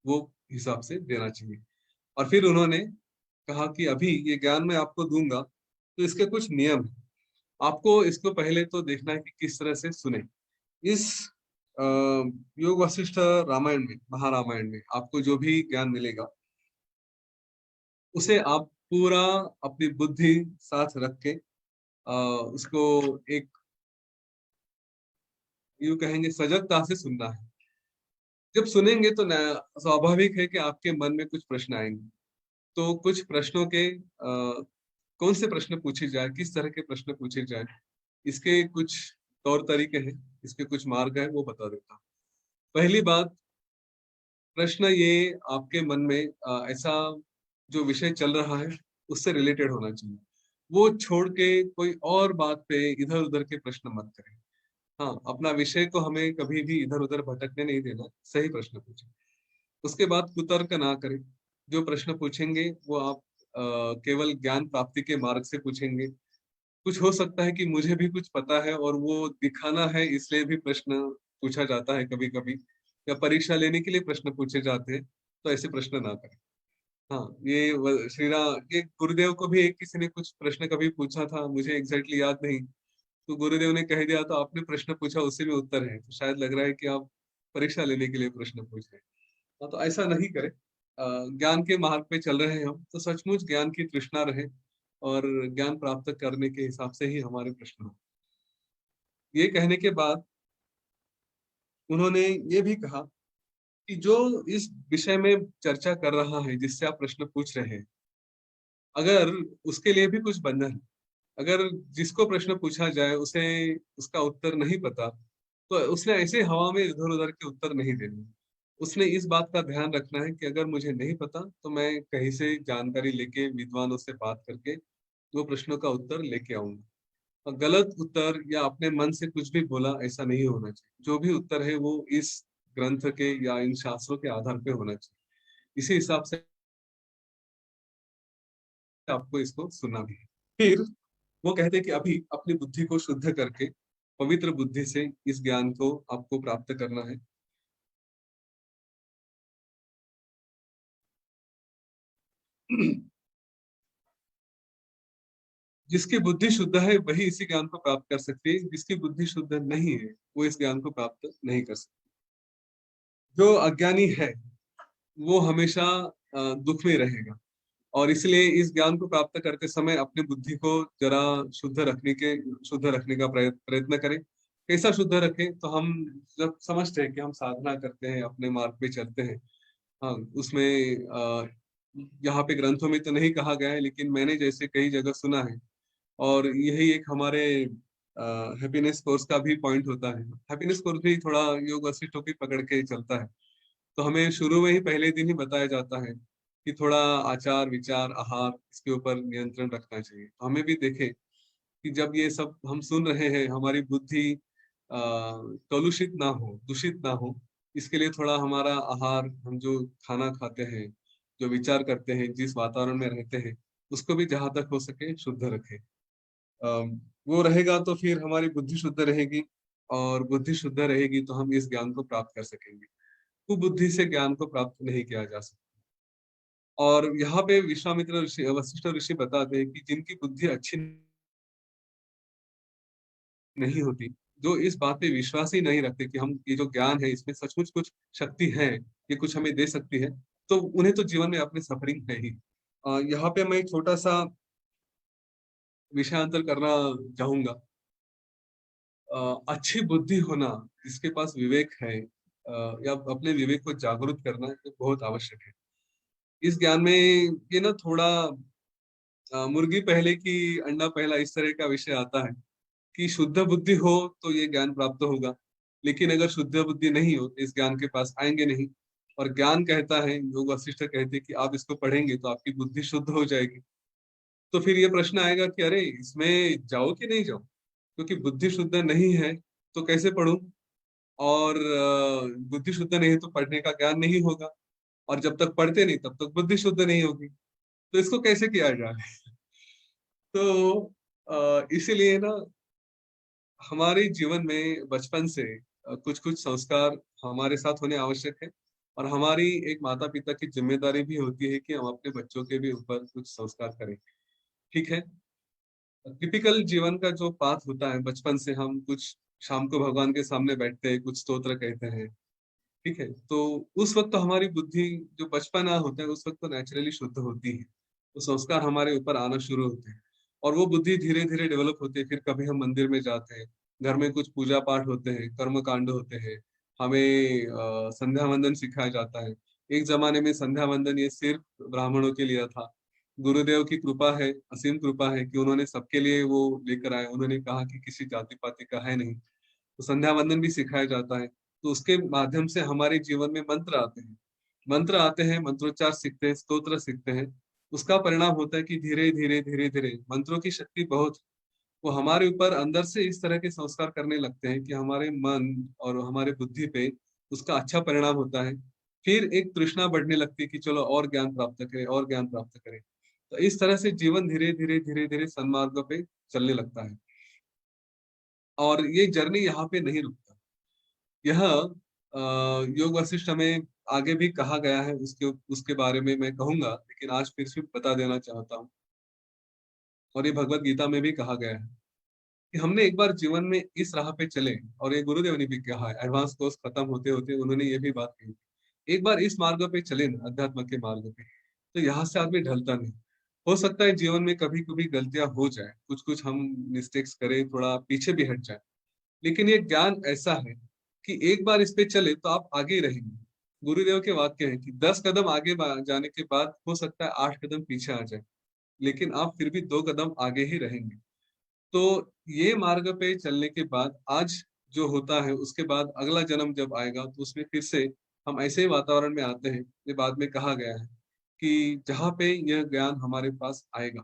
वो हिसाब से देना चाहिए। और फिर उन्होंने कहा कि अभी ये ज्ञान मैं आपको दूंगा, तो इसके कुछ नियम है, आपको इसको पहले तो देखना है कि किस तरह से सुने। इस अ, योग वशिष्ठ रामायण में, महारामायण में आपको जो भी ज्ञान मिलेगा उसे आप पूरा अपनी बुद्धि साथ रख के उसको एक, यूं कहेंगे, सजगता से सुनना है। जब सुनेंगे तो स्वाभाविक है कि आपके मन में कुछ प्रश्न आएंगे। तो कुछ प्रश्नों के कौन से प्रश्न पूछे जाए, किस तरह के प्रश्न पूछे जाए, इसके कुछ तौर तरीके हैं, इसके कुछ मार्ग है, वो बता देता हूँ। पहली बात, प्रश्न ये आपके मन में ऐसा जो विषय चल रहा है उससे रिलेटेड होना चाहिए। वो छोड़ के कोई और बात पे इधर उधर के प्रश्न मत करें। हाँ, अपना विषय को हमें कभी भी इधर उधर भटकने नहीं देना, सही प्रश्न पूछें। उसके बाद कुतर्क ना करें। जो प्रश्न पूछेंगे वो आप केवल ज्ञान प्राप्ति के मार्ग से पूछेंगे। कुछ हो सकता है कि मुझे भी कुछ पता है और वो दिखाना है, इसलिए भी प्रश्न पूछा जाता है कभी कभी, या परीक्षा लेने के लिए प्रश्न पूछे जाते हैं, तो ऐसे प्रश्न ना करें। हाँ, श्री राम, ये गुरुदेव को भी एक किसी ने कुछ प्रश्न कभी पूछा था, मुझे एग्जैक्टली याद नहीं, तो गुरुदेव ने कह दिया तो आपने प्रश्न पूछा उसी में उत्तर है, तो शायद लग रहा है कि आप परीक्षा लेने के लिए प्रश्न पूछ रहे हैं। हाँ, तो ऐसा नहीं करें। ज्ञान के मार्ग पे चल रहे हैं हम, तो सचमुच ज्ञान की तृष्णा रहे और ज्ञान प्राप्त करने के हिसाब से ही हमारे प्रश्न हो। ये कहने के बाद उन्होंने ये भी कहा कि जो इस विषय में चर्चा कर रहा है, जिससे आप प्रश्न पूछ रहे हैं, अगर उसके लिए भी कुछ बंधन है, अगर जिसको प्रश्न पूछा जाए उसे उसका उत्तर नहीं पता, तो उसने ऐसे हवा में इधर उधर के उत्तर नहीं देने। उसने इस बात का ध्यान रखना है कि अगर मुझे नहीं पता तो मैं कहीं से जानकारी लेके, विद्वानों से बात करके वो प्रश्नों का उत्तर लेके आऊंगा। और गलत उत्तर या अपने मन से कुछ भी बोला, ऐसा नहीं होना चाहिए। जो भी उत्तर है वो इस ग्रंथ के या इन शास्त्रों के आधार पे होना चाहिए। इसी हिसाब से आपको इसको सुनना भी है। फिर वो कहते हैं कि अभी अपनी बुद्धि को शुद्ध करके पवित्र बुद्धि से इस ज्ञान को आपको प्राप्त करना है। जिसकी बुद्धि शुद्ध है वही इसी ज्ञान को प्राप्त कर सकती है, जिसकी बुद्धि शुद्ध नहीं है वो इस ज्ञान को प्राप्त नहीं कर सकती। जो अज्ञानी है वो हमेशा दुख में रहेगा, और इसलिए इस ज्ञान को प्राप्त करते समय अपनी बुद्धि को जरा शुद्ध रखने का प्रयत्न करें। कैसा शुद्ध रखें? तो हम जब समझते हैं कि हम साधना करते हैं, अपने मार्ग पे चलते हैं, हाँ, उसमें यहाँ पे ग्रंथों में तो नहीं कहा गया है, लेकिन मैंने जैसे कई जगह सुना है, और यही एक हमारे हैप्पीनेस कोर्स का भी पॉइंट होता है। हैप्पीनेस कोर्स भी थोड़ा योग वशिष्ठों की पकड़ के चलता है। तो हमें शुरू में ही पहले दिन ही बताया जाता है कि थोड़ा आचार विचार आहार इसके ऊपर नियंत्रण रखना चाहिए। तो हमें भी देखे कि जब ये सब हम सुन रहे हैं, हमारी बुद्धि कलुषित ना हो, दूषित ना हो, इसके लिए थोड़ा हमारा आहार, हम जो खाना खाते हैं, जो विचार करते हैं, जिस वातावरण में रहते हैं, उसको भी जहां तक हो सके शुद्ध रखें। वो रहेगा तो फिर हमारी बुद्धि शुद्ध रहेगी, और बुद्धि शुद्ध रहेगी तो हम इस ज्ञान को प्राप्त कर सकेंगे। कुबुद्धि से ज्ञान को प्राप्त नहीं किया जा सकता। और यहाँ पे विश्वामित्र ऋषि, वशिष्ठ ऋषि बताते हैं कि जिनकी बुद्धि अच्छी नहीं होती, जो इस बात पे विश्वास ही नहीं रखते कि हम ये जो ज्ञान है इसमें सचमुच कुछ शक्ति है, ये कुछ हमें दे सकती है, तो उन्हें तो जीवन में अपनी सफरिंग है ही। यहाँ पे मैं एक छोटा सा विषयांतर करना चाहूंगा। अच्छी बुद्धि होना, जिसके पास विवेक है, या अपने विवेक को जागरूक करना, ये बहुत आवश्यक है। इस ज्ञान में ये ना थोड़ा मुर्गी पहले की अंडा पहला, इस तरह का विषय आता है कि शुद्ध बुद्धि हो तो ये ज्ञान प्राप्त होगा, लेकिन अगर शुद्ध बुद्धि नहीं हो तो इस ज्ञान के पास आएंगे नहीं। और ज्ञान कहता है, योग वशिष्ठ कहते हैं कि आप इसको पढ़ेंगे तो आपकी बुद्धि शुद्ध हो जाएगी। तो फिर ये प्रश्न आएगा कि अरे इसमें जाओ कि नहीं जाओ, क्योंकि बुद्धि शुद्ध नहीं है तो कैसे पढ़ूं? और बुद्धि शुद्ध नहीं है तो पढ़ने का ज्ञान नहीं होगा, और जब तक पढ़ते नहीं तब तक बुद्धि शुद्ध नहीं होगी। तो इसको कैसे किया जाए? तो इसीलिए ना हमारे जीवन में बचपन से कुछ कुछ संस्कार हमारे साथ होने आवश्यक है, और हमारी एक माता पिता की जिम्मेदारी भी होती है कि हम अपने बच्चों के भी ऊपर कुछ संस्कार करें। ठीक है। टिपिकल जीवन का जो पाथ होता है, बचपन से हम कुछ शाम को भगवान के सामने बैठते हैं, कुछ स्तोत्र कहते हैं। ठीक है, तो उस वक्त तो हमारी बुद्धि, जो बचपना होता है उस वक्त तो नेचुरली शुद्ध होती है, तो संस्कार हमारे ऊपर आना शुरू होते हैं, और वो बुद्धि धीरे धीरे डेवलप होती है। फिर कभी हम मंदिर में जाते हैं, घर में कुछ पूजा पाठ होते हैं, कर्म कांड होते हैं, हमें संध्या वंदन सिखाया जाता है। एक जमाने में संध्या वंदन ये सिर्फ ब्राह्मणों के लिए था। गुरुदेव की कृपा है, असीम कृपा है कि उन्होंने सबके लिए वो लेकर आए। उन्होंने कहा कि किसी जाति पाति का है नहीं, तो संध्या वंदन भी सिखाया जाता है। तो उसके माध्यम से हमारे जीवन में मंत्र आते हैं, मंत्र आते हैं, मंत्रोच्चार सीखते हैं, स्तोत्र सीखते हैं। उसका परिणाम होता है कि धीरे धीरे धीरे धीरे मंत्रों की शक्ति बहुत, वो हमारे ऊपर अंदर से इस तरह के संस्कार करने लगते हैं कि हमारे मन और हमारे बुद्धि पे उसका अच्छा परिणाम होता है। फिर एक तृष्णा बढ़ने लगती है कि चलो और ज्ञान प्राप्त करें, और ज्ञान प्राप्त करें। तो इस तरह से जीवन धीरे धीरे धीरे धीरे सन्मार्ग पे चलने लगता है, और ये जर्नी यहाँ पे नहीं रुकता। यह योग वशिष्ठ में आगे भी कहा गया है, उसके उसके बारे में मैं कहूंगा, लेकिन आज फिर से बता देना चाहता हूँ। और ये भगवत गीता में भी कहा गया है कि हमने एक बार जीवन में इस राह पे चले, और ये गुरुदेव ने भी कहा है, एडवांस कोर्स खत्म होते होते उन्होंने ये भी बात कही, एक बार इस मार्ग पे चले ना, अध्यात्म के मार्ग पे, तो यहाँ से आदमी ढलता नहीं। हो सकता है जीवन में कभी कभी गलतियां हो जाए, कुछ कुछ हम मिस्टेक्स करें, थोड़ा पीछे भी हट जाए, लेकिन ये ज्ञान ऐसा है कि एक बार इस पे चले तो आप आगे ही रहेंगे। गुरुदेव के वाक्य है कि 10 कदम आगे जाने के बाद हो सकता है 8 कदम पीछे आ जाए, लेकिन आप फिर भी 2 कदम आगे ही रहेंगे। तो ये मार्ग पे चलने के बाद आज जो होता है, उसके बाद अगला जन्म जब आएगा तो उसमें फिर से हम ऐसे ही वातावरण में आते हैं। ये बाद में कहा गया है कि जहाँ पे यह ज्ञान हमारे पास आएगा,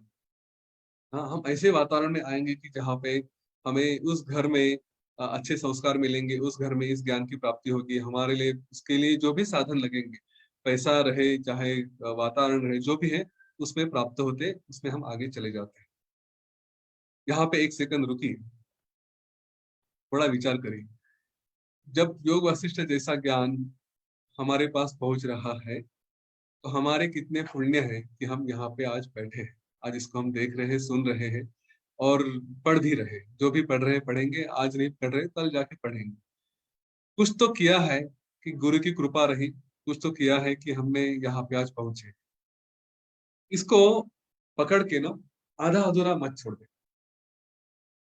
हाँ, हम ऐसे वातावरण में आएंगे कि जहाँ पे हमें उस घर में अच्छे संस्कार मिलेंगे, उस घर में इस ज्ञान की प्राप्ति होगी हमारे लिए। उसके लिए जो भी साधन लगेंगे, पैसा रहे चाहे वातावरण रहे, जो भी है उसमें प्राप्त होते, उसमें हम आगे चले जाते हैं। यहाँ पे एक सेकंड रुकिए, थोड़ा विचार करिए। जब योग वशिष्ठ जैसा ज्ञान हमारे पास पहुंच रहा है, तो हमारे कितने पुण्य है कि हम यहाँ पे आज बैठे हैं, आज इसको हम देख रहे हैं, सुन रहे हैं, और पढ़ भी रहे हैं। जो भी पढ़ रहे हैं पढ़ेंगे, आज नहीं पढ़ रहे कल जाके पढ़ेंगे। कुछ तो किया है कि गुरु की कृपा रही, कुछ तो किया है कि हमने यहाँ पे आज पहुंचे। इसको पकड़ के ना आधा अधूरा मत छोड़ दे।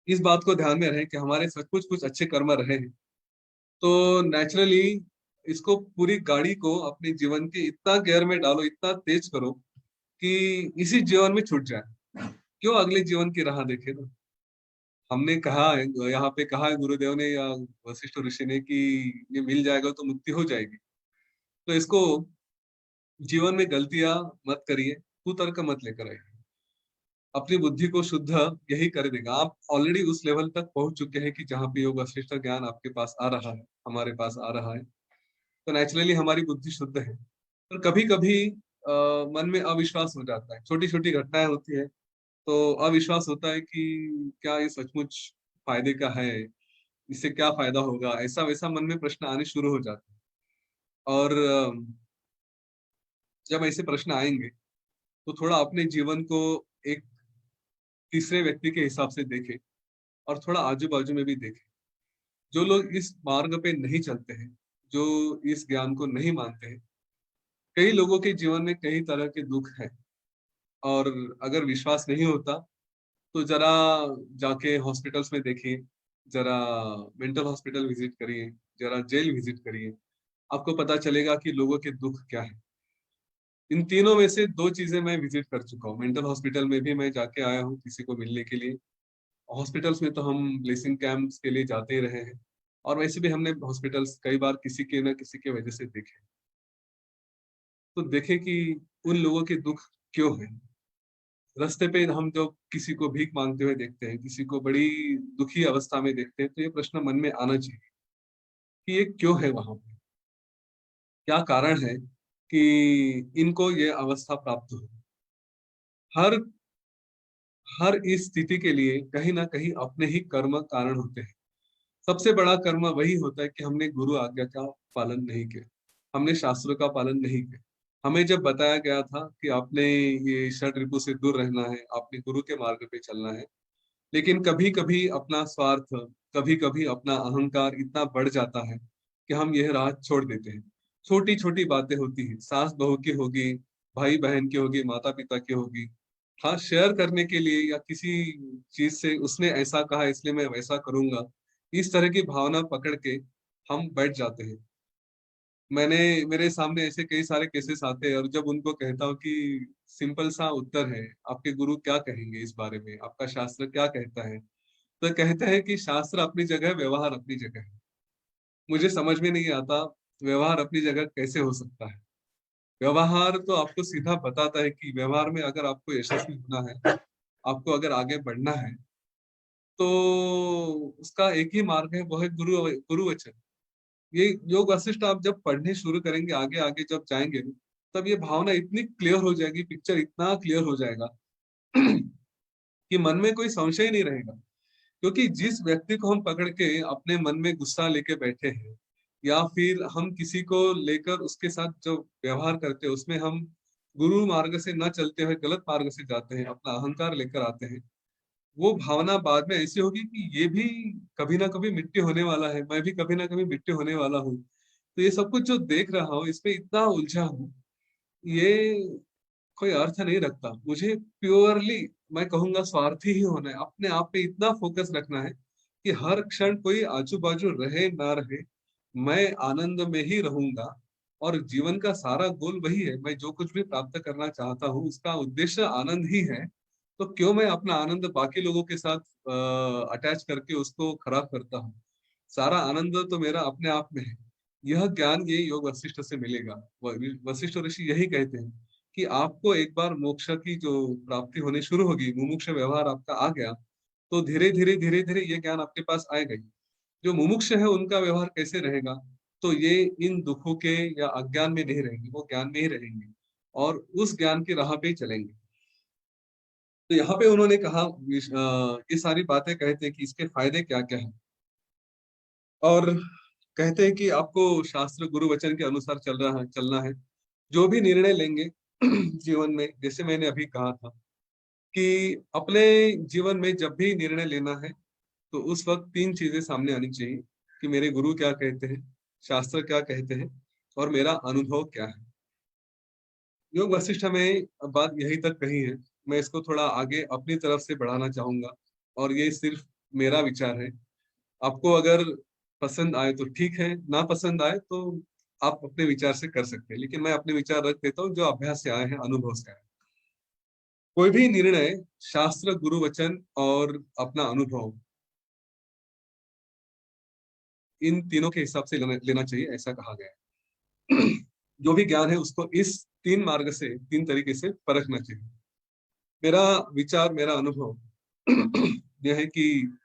इस बात को ध्यान में रहे कि हमारे सचमुच कुछ अच्छे कर्म रहे हैं, तो नेचुरली इसको पूरी गाड़ी को अपने जीवन के इतना गियर में डालो, इतना तेज करो कि इसी जीवन में छूट जाए, क्यों अगले जीवन की राह देखे ना। हमने कहा है, यहाँ पे कहा है गुरुदेव ने या वशिष्ठ ऋषि ने कि ये मिल जाएगा तो मुक्ति हो जाएगी। तो इसको जीवन में गलतियां मत करिए, कुतर्क मत लेकर आइए, अपनी बुद्धि को शुद्ध यही कर देगा। आप ऑलरेडी उस लेवल तक पहुंच चुके हैं कि जहाँ पे योग वशिष्ठ ज्ञान आपके पास आ रहा है, हमारे पास आ रहा है, तो नेचुरली हमारी बुद्धि शुद्ध है। पर कभी कभी मन में अविश्वास हो जाता है, छोटी छोटी घटनाएं होती है तो अविश्वास होता है कि क्या ये सचमुच फायदे का है, इससे क्या फायदा होगा, ऐसा वैसा मन में प्रश्न आने शुरू हो जाते हैं। और जब ऐसे प्रश्न आएंगे तो थोड़ा अपने जीवन को एक तीसरे व्यक्ति के हिसाब से देखें और थोड़ा आजू बाजू में भी देखें। जो लोग इस मार्ग पे नहीं चलते हैं, जो इस ज्ञान को नहीं मानते हैं, कई लोगों के जीवन में कई तरह के दुख हैं। और अगर विश्वास नहीं होता तो जरा जाके हॉस्पिटल्स में देखिए, जरा मेंटल हॉस्पिटल विजिट करिए, जरा जेल विजिट करिए, आपको पता चलेगा कि लोगों के दुख क्या है। इन तीनों में से दो चीजें मैं विजिट कर चुका हूँ। मेंटल हॉस्पिटल में भी मैं जाके आया हूँ किसी को मिलने के लिए, हॉस्पिटल्स में तो हम ब्लेसिंग कैंप्स के लिए जाते ही रहे हैं, और वैसे भी हमने हॉस्पिटल्स कई बार किसी के ना किसी के वजह से देखे। तो देखे कि उन लोगों के दुख क्यों है। रास्ते पे हम जब किसी को भीख मांगते हुए देखते हैं, किसी को बड़ी दुखी अवस्था में देखते हैं, तो ये प्रश्न मन में आना चाहिए कि ये क्यों है, वहां पे क्या कारण है कि इनको ये अवस्था प्राप्त हो। हर हर इस स्थिति के लिए कहीं ना कहीं अपने ही कर्म कारण होते हैं। सबसे बड़ा कर्म वही होता है कि हमने गुरु आज्ञा का पालन नहीं किया, हमने शास्त्रों का पालन नहीं किया। हमें जब बताया गया था कि आपने ये षड रिपु से दूर रहना है, आपने गुरु के मार्ग पे चलना है, लेकिन कभी कभी अपना स्वार्थ, कभी कभी अपना अहंकार इतना बढ़ जाता है कि हम यह राह छोड़ देते हैं। छोटी छोटी बातें होती है, सास बहू की होगी, भाई बहन की होगी, माता पिता की होगी, हाँ शेयर करने के लिए या किसी चीज से उसने ऐसा कहा इसलिए मैं वैसा करूंगा, इस तरह की भावना पकड़ के हम बैठ जाते हैं। मैंने मेरे सामने ऐसे कई सारे केसेस आते हैं, और जब उनको कहता हूँ कि सिंपल सा उत्तर है, आपके गुरु क्या कहेंगे इस बारे में, आपका शास्त्र क्या कहता है, तो कहते हैं कि शास्त्र अपनी जगह है, व्यवहार अपनी जगह है। मुझे समझ में नहीं आता व्यवहार अपनी जगह कैसे हो सकता है। व्यवहार तो आपको सीधा बताता है कि व्यवहार में अगर आपको यशस्वी होना है, आपको अगर आगे बढ़ना है, तो उसका एक ही मार्ग है, वो है गुरु वचन। ये योग वशिष्ठ आप जब पढ़ने शुरू करेंगे, आगे आगे जब जाएंगे, तब ये भावना इतनी क्लियर हो जाएगी, पिक्चर इतना क्लियर हो जाएगा कि मन में कोई संशय ही नहीं रहेगा। क्योंकि जिस व्यक्ति को हम पकड़ के अपने मन में गुस्सा लेके बैठे हैं, या फिर हम किसी को लेकर उसके साथ जो व्यवहार करते हैं उसमें हम गुरु मार्ग से न चलते हुए गलत मार्ग से जाते हैं, अपना अहंकार लेकर आते हैं, वो भावना बाद में ऐसी होगी कि ये भी कभी ना कभी मिट्टी होने वाला है, मैं भी कभी ना कभी मिट्टी होने वाला हूँ। तो ये सब कुछ जो देख रहा हूँ इसमें इतना उलझा हूँ, ये कोई अर्थ नहीं रखता। मुझे प्योरली मैं कहूंगा स्वार्थी ही होना है, अपने आप पे इतना फोकस रखना है कि हर क्षण कोई आजू बाजू रहे ना रहे, मैं आनंद में ही रहूंगा। और जीवन का सारा गोल वही है, मैं जो कुछ भी प्राप्त करना चाहता हूँ उसका उद्देश्य आनंद ही है। तो क्यों मैं अपना आनंद बाकी लोगों के साथ अटैच करके उसको खराब करता हूँ। सारा आनंद तो मेरा अपने आप में है। यह ज्ञान ये योग वशिष्ठ से मिलेगा। वशिष्ठ ऋषि यही कहते हैं कि आपको एक बार मोक्ष की जो प्राप्ति होनी शुरू होगी, मुमुक्ष व्यवहार आपका आ गया, तो धीरे धीरे ये ज्ञान आपके पास आएगा ही। जो मुमुक्ष है उनका व्यवहार कैसे रहेगा, तो ये इन दुखों के या अज्ञान में नहीं रहेंगे, वो ज्ञान में ही रहेंगे और उस ज्ञान की राह पे ही चलेंगे। तो यहाँ पे उन्होंने कहा ये सारी बातें कहते हैं कि इसके फायदे क्या क्या है, और कहते हैं कि आपको शास्त्र गुरु वचन के अनुसार चलना है। जो भी निर्णय लेंगे जीवन में, जैसे मैंने अभी कहा था कि अपने जीवन में जब भी निर्णय लेना है तो उस वक्त तीन चीजें सामने आनी चाहिए कि मेरे गुरु क्या कहते हैं, शास्त्र क्या कहते हैं, और मेरा अनुभव क्या है। योग वशिष्ठ में बात यही तक कही है, मैं इसको थोड़ा आगे अपनी तरफ से बढ़ाना चाहूंगा। और ये सिर्फ मेरा विचार है। आपको अगर पसंद आए तो ठीक है, ना पसंद आए तो आप अपने विचार से कर सकते हैं, लेकिन मैं अपने विचार रख देता हूँ जो अभ्यास से आए हैं, अनुभव से आए हैं। कोई भी निर्णय शास्त्र, गुरु वचन और अपना अनुभव, इन तीनों के हिसाब से लेना चाहिए, ऐसा कहा गया है। जो भी ज्ञान है उसको इस तीन मार्ग से, तीन तरीके से परखना चाहिए। मेरा विचार, मेरा अनुभव यह है कि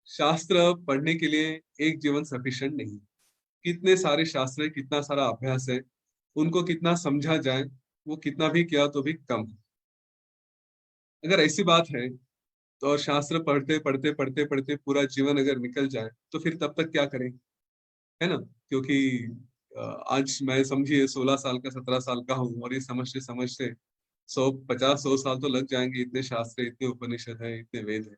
शास्त्र पढ़ने के लिए एक जीवन सफिशिएंट नहीं। कितने सारे शास्त्र है, कितना सारा अभ्यास है, उनको कितना समझा जाए, वो कितना भी किया तो भी कम है। अगर ऐसी बात है तो, और शास्त्र पढ़ते पढ़ते पढ़ते पढ़ते पूरा जीवन अगर निकल जाए तो फिर तब तक क्या करें, है ना? क्योंकि आज मैं समझिए 16 साल का, 17 साल का हूँ, और ये समझते समझते 100 साल तो लग जाएंगे। इतने शास्त्र, इतने उपनिषद है, इतने वेद है,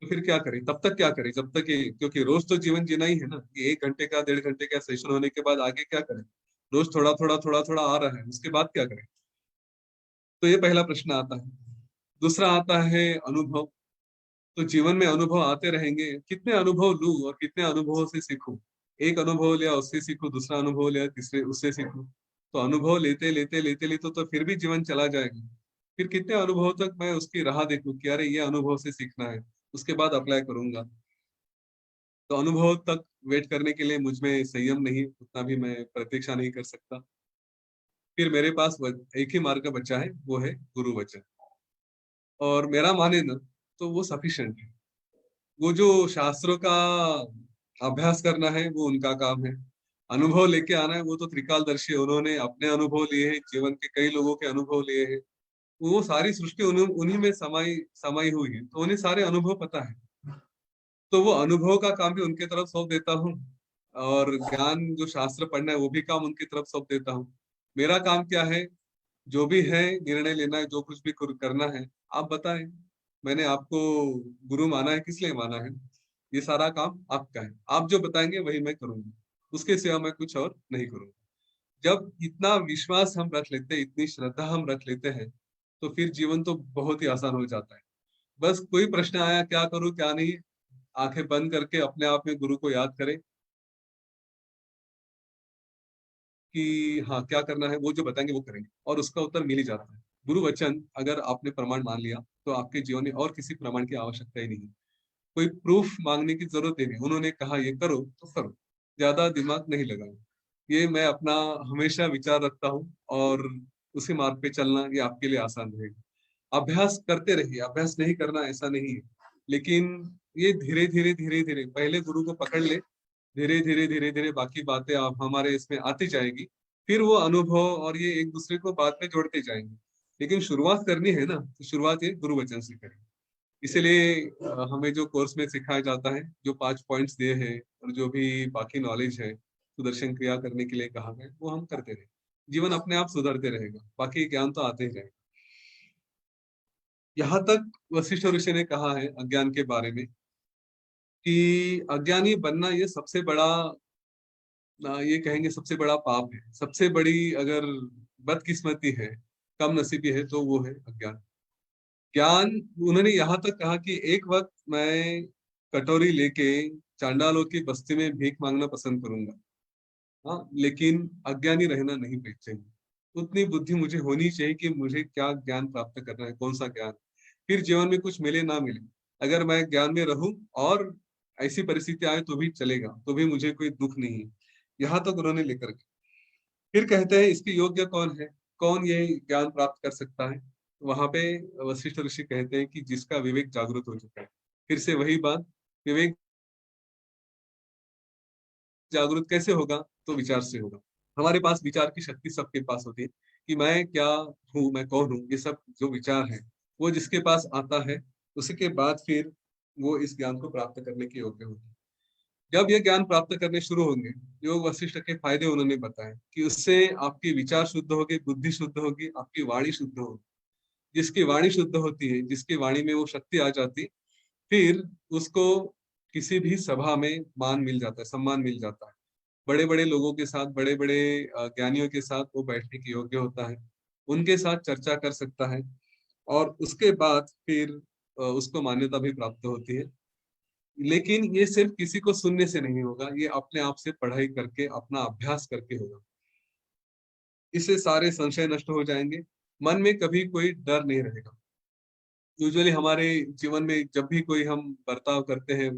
तो फिर क्या करें? तब तक क्या करें जब तक ये, क्योंकि रोज तो जीवन जीना ही है ना। ये 1 घंटे का, 1.5 घंटे का सेशन होने के बाद आगे क्या करें? रोज थोड़ा थोड़ा थोड़ा थोड़ा आ रहा है, उसके बाद क्या करें? तो ये पहला प्रश्न आता है। दूसरा आता है अनुभव। तो जीवन में अनुभव आते रहेंगे, कितने अनुभव लूं और कितने अनुभवों से सीखूं? एक अनुभव लिया, उससे सीखूं, दूसरा अनुभव लिया, तीसरे, उससे सीखूं। तो अनुभव लेते लेते लेते लेते तो फिर भी जीवन चला जाएगा। फिर कितने अनुभव तक मैं उसकी राह देखूं कि अरे ये अनुभव से सीखना है, उसके बाद अप्लाई करूंगा। तो अनुभव तक वेट करने के लिए मुझ में संयम नहीं, उतना भी मैं प्रतीक्षा नहीं कर सकता। फिर मेरे पास एक ही मार्ग बचा है, वो है गुरु वचन। और मेरा माने ना, तो वो सफिशिएंट है। वो जो शास्त्रों का अभ्यास करना है वो उनका काम है, अनुभव लेके आना है वो तो त्रिकालदर्शी है, उन्होंने अपने अनुभव लिए हैं, जीवन के कई लोगों के अनुभव लिए हैं। वो सारी सृष्टि उन्हीं में समाई समाई हुई है, तो उन्हें सारे अनुभव पता है। तो वो अनुभव का काम भी उनके तरफ सौंप देता हूँ, और ज्ञान जो शास्त्र पढ़ना है वो भी काम उनकी तरफ सौंप देता हूँ। मेरा काम क्या है? जो भी है, निर्णय लेना है, जो कुछ भी करना है, आप बताएं। मैंने आपको गुरु माना है, किस लिए माना है? ये सारा काम आपका है, आप जो बताएंगे वही मैं करूंगा, उसके सिवा मैं कुछ और नहीं करूंगा। जब इतना विश्वास हम रख लेते हैं, इतनी श्रद्धा हम रख लेते हैं, तो फिर जीवन तो बहुत ही आसान हो जाता है। बस कोई प्रश्न आया, क्या करूं क्या नहीं, आंखें बंद करके अपने आप में गुरु को याद करें कि हाँ क्या करना है, वो जो बताएंगे वो करेंगे, और उसका उत्तर मिल ही जाता है। गुरु वचन अगर आपने प्रमाण मान लिया तो आपके जीवन में और किसी प्रमाण की आवश्यकता ही नहीं। कोई प्रूफ मांगने की जरूरत ही नहीं, उन्होंने कहा ये करो तो करो, ज्यादा दिमाग नहीं लगाओ। ये मैं अपना हमेशा विचार रखता हूँ, और उसी मार्ग पे चलना ये आपके लिए आसान रहेगा। अभ्यास करते रहिए, अभ्यास नहीं करना ऐसा नहीं है, लेकिन ये धीरे धीरे धीरे धीरे पहले गुरु को पकड़ ले, धीरे धीरे धीरे धीरे बाकी बातें आप हमारे इसमें आती जाएगी। फिर वो अनुभव और ये एक दूसरे को बाद में जोड़ते जाएंगे। लेकिन शुरुआत करनी है ना, तो शुरुआत ये गुरु वचन से करें। इसलिए हमें जो कोर्स में सिखाया जाता है, जो 5 पॉइंट्स दिए हैं, और जो भी बाकी नॉलेज है, सुदर्शन क्रिया करने के लिए कहा गया, वो हम करते रहे, जीवन अपने आप सुधरते रहेगा, बाकी ज्ञान तो आते ही रहेगा। यहाँ तक वशिष्ठ ऋषि ने कहा है अज्ञान के बारे में कि अज्ञानी बनना ये सबसे बड़ा, ये कहेंगे सबसे बड़ा पाप है, सबसे बड़ी अगर बदकिस्मती है, कम नसीबी है, तो वो है अज्ञान। ज्ञान, उन्होंने यहाँ तक कहा कि एक वक्त मैं कटोरी लेके चांडालों की बस्ती में भीख मांगना पसंद करूंगा, हाँ, लेकिन अज्ञानी रहना नहीं चाहिए। उतनी बुद्धि मुझे होनी चाहिए कि मुझे क्या ज्ञान प्राप्त करना है, कौन सा ज्ञान, फिर जीवन में कुछ मिले ना मिले, अगर मैं ज्ञान में रहूं और ऐसी परिस्थिति आए तो भी चलेगा, तो भी मुझे कोई दुख नहीं है। यहाँ तक उन्होंने लेकर के फिर कहते हैं इसके योग्य कौन है, कौन ये ज्ञान प्राप्त कर सकता है? वहां पे वशिष्ठ ऋषि कहते हैं कि जिसका विवेक जागृत हो चुका है। फिर से वही बात, विवेक जागृत कैसे होगा? तो विचार से होगा। हमारे पास विचार की शक्ति सबके पास होती है कि मैं क्या हूँ, मैं कौन हूँ, ये सब जो विचार है वो जिसके पास आता है, उसके बाद फिर वो इस ज्ञान को प्राप्त करने के योग्य होता है। जब ये ज्ञान प्राप्त करने शुरू होंगे, योग वशिष्ठ के फायदे उन्होंने बताए कि उससे आपकी विचार शुद्ध होगी, बुद्धि शुद्ध होगी, आपकी वाणी शुद्ध होगी। जिसकी वाणी शुद्ध होती है, जिसकी वाणी में वो शक्ति आ जाती, फिर उसको किसी भी सभा में मान मिल जाता है, सम्मान मिल जाता है। बड़े बड़े लोगों के साथ, बड़े बड़े ज्ञानियों के साथ वो बैठने के योग्य होता है, उनके साथ चर्चा कर सकता है। और उसके बाद फिर उसको मान्यता भी प्राप्त होती है। लेकिन ये सिर्फ किसी को सुनने से नहीं होगा, ये अपने आप से पढ़ाई करके, अपना अभ्यास करके होगा। इससे सारे संशय नष्ट हो जाएंगे, मन में कभी कोई डर नहीं रहेगा। यूजुअली हमारे जीवन में जब भी कोई हम बर्ताव करते हैं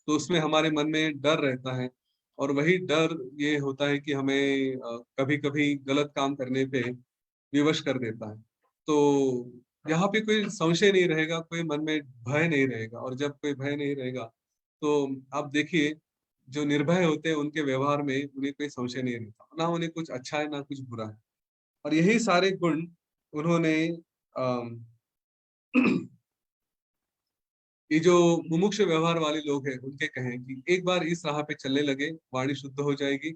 तो उसमें हमारे मन में डर रहता है, और वही डर ये होता है कि हमें कभी कभी गलत काम करने पे विवश कर देता है। तो यहाँ पे कोई संशय नहीं रहेगा, कोई मन में भय नहीं रहेगा, और जब कोई भय नहीं रहेगा तो आप देखिए, जो निर्भय होते हैं उनके व्यवहार में उन्हें कोई संशय नहीं रहता, ना उन्हें कुछ अच्छा है ना कुछ बुरा है। और यही सारे गुण उन्होंने अम, ये जो मुमुक्ष व्यवहार वाले लोग हैं उनके कहें कि एक बार इस राह पे चलने लगे, वाणी शुद्ध हो जाएगी,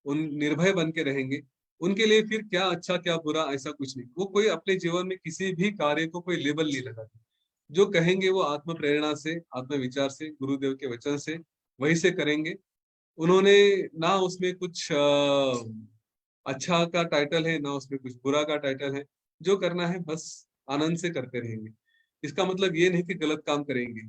उन निर्भय बन के रहेंगे, उनके लिए फिर क्या अच्छा क्या बुरा ऐसा कुछ नहीं। वो कोई अपने जीवन में किसी भी कार्य को कोई लेबल नहीं लगाते, जो कहेंगे वो आत्म प्रेरणा से, आत्म विचार से, गुरुदेव के वचन से वही से करेंगे। उन्होंने ना उसमें कुछ अच्छा का टाइटल है, ना उसमें कुछ बुरा का टाइटल है। जो करना है बस आनंद से करते रहेंगे। इसका मतलब ये नहीं कि गलत काम करेंगे,